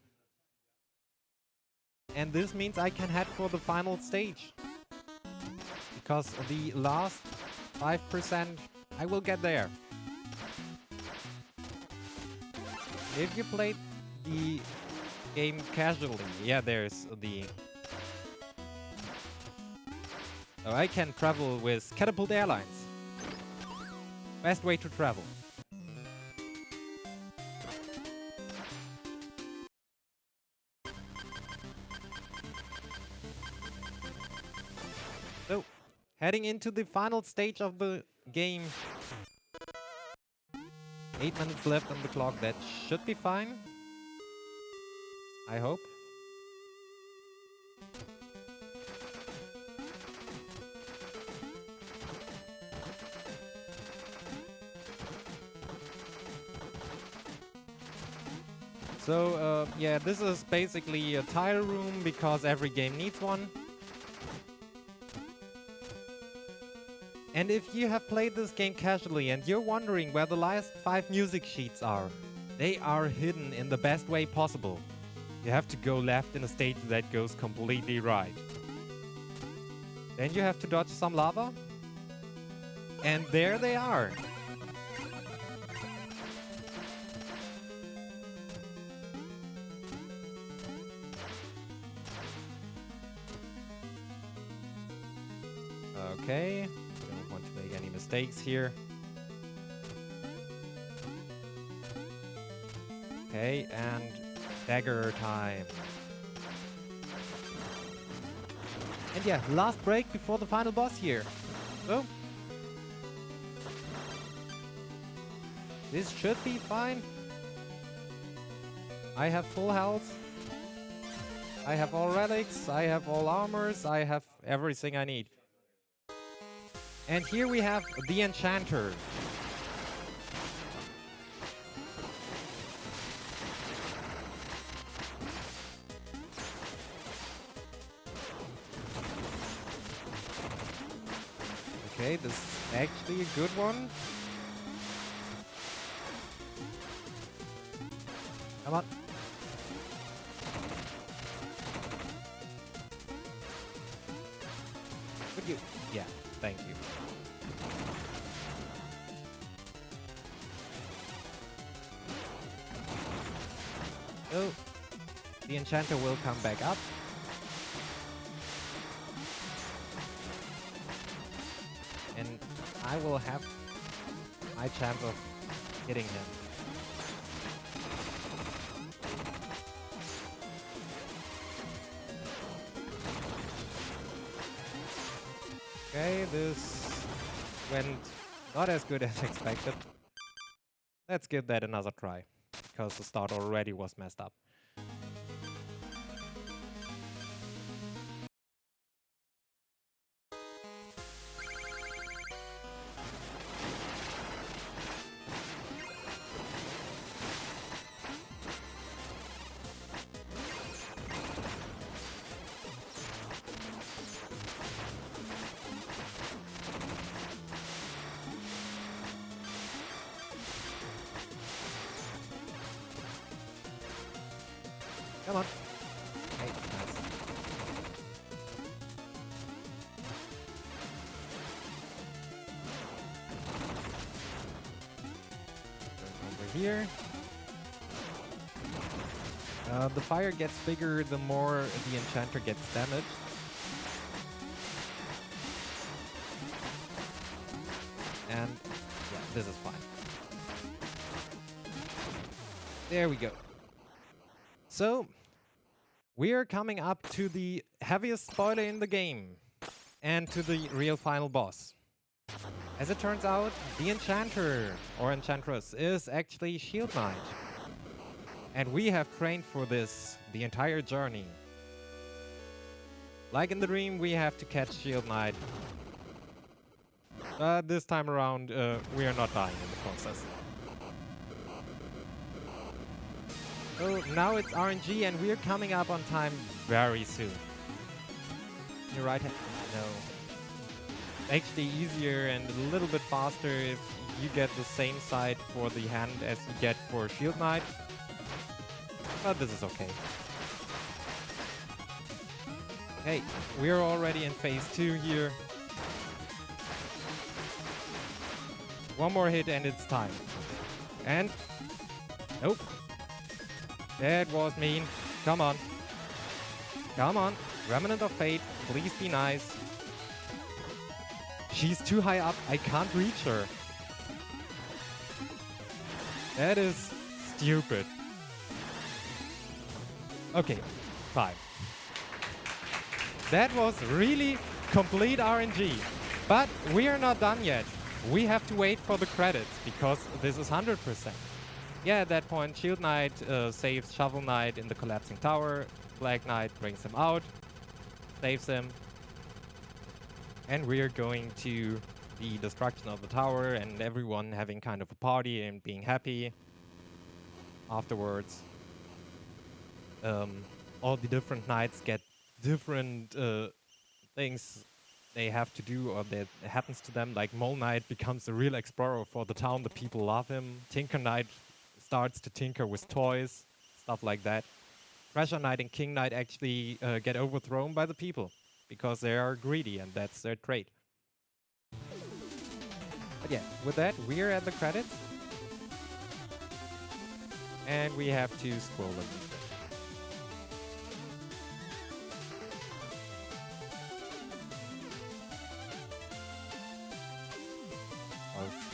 And this means I can head for the final stage. Because the last 5%, I will get there. If you played the game casually, yeah, there's the... Oh, I can travel with Catapult Airlines. Best way to travel. So, heading into the final stage of the game. 8 minutes left on the clock, that should be fine. I hope. So, yeah, this is basically a tile room because every game needs one. And if you have played this game casually and you're wondering where the last 5 music sheets are, they are hidden in the best way possible. You have to go left in a stage that goes completely right. Then you have to dodge some lava. And there they are. Okay, don't want to make any mistakes here. Okay, and dagger time. And yeah, last break before the final boss here. So, this should be fine. I have full health. I have all relics, I have all armors, I have everything I need. And here we have the Enchantress. Okay, this is actually a good one. Come on. Would you? Yeah, thank you. So, the Enchanter will come back up. And I will have my chance of hitting him. Okay, this went not as good as expected. Let's give that another try, because the start already was messed up. Come on. Hey, nice. Over here. The fire gets bigger the more the Enchanter gets damaged. And yeah, this is fine. There we go. So, we are coming up to the heaviest spoiler in the game, and to the real final boss. As it turns out, the Enchanter, or Enchantress, is actually Shield Knight. And we have trained for this the entire journey. Like in the dream, we have to catch Shield Knight. But this time around, we are not dying in the process. So now it's RNG and we're coming up on time very soon. Your right hand? No. Actually easier and a little bit faster if you get the same side for the hand as you get for Shield Knight. But this is okay. Hey, we're already in phase 2 here. One more hit and it's time. And... nope. That was mean. Come on. Come on. Remnant of Fate, please be nice. She's too high up. I can't reach her. That is stupid. Okay, 5. That was really complete RNG. But we are not done yet. We have to wait for the credits, because this is 100%. Yeah, at that point, Shield Knight saves Shovel Knight in the collapsing tower. Black Knight brings him out, saves him. And we're going to the destruction of the tower and everyone having kind of a party and being happy. Afterwards, all the different knights get different things they have to do or that happens to them. Like Mole Knight becomes a real explorer for the town. The people love him. Tinker Knight starts to tinker with toys, stuff like that. Treasure Knight and King Knight actually get overthrown by the people because they are greedy and that's their trait. But yeah, with that, we're at the credits. And we have to scroll a little bit.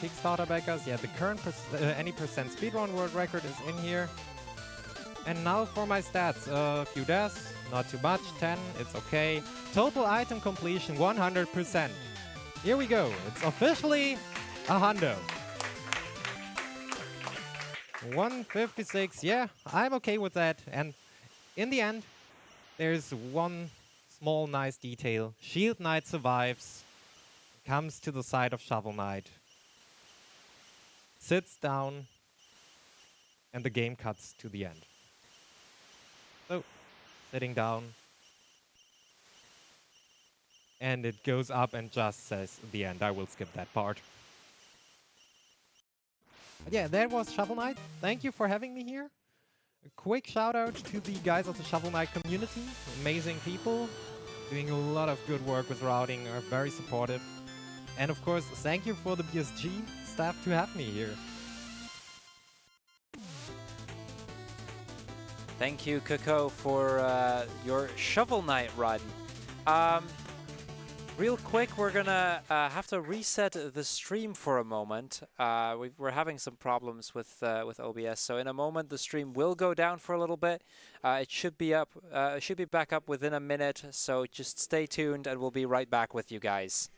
Kickstarter backers, yeah, the current any percent speedrun world record is in here. And now for my stats, a few deaths, not too much, 10, it's okay. Total item completion, 100%. Here we go, it's officially a hundo. 156, yeah, I'm okay with that. And in the end, there's one small nice detail. Shield Knight survives, comes to the side of Shovel Knight, sits down, and the game cuts to the end. So, sitting down. and it goes up and just says the end. I will skip that part. But yeah, that was Shovel Knight. Thank you for having me here. A quick shout out to the guys of the Shovel Knight community. Amazing people, doing a lot of good work with routing, are very supportive. And of course, thank you for the BSG staff to have me here. Thank you, Cucco, for your Shovel Knight run. Real quick, we're gonna have to reset the stream for a moment. We're having some problems with OBS, so in a moment the stream will go down for a little bit. It should be up. It should be back up within a minute. So just stay tuned, and we'll be right back with you guys.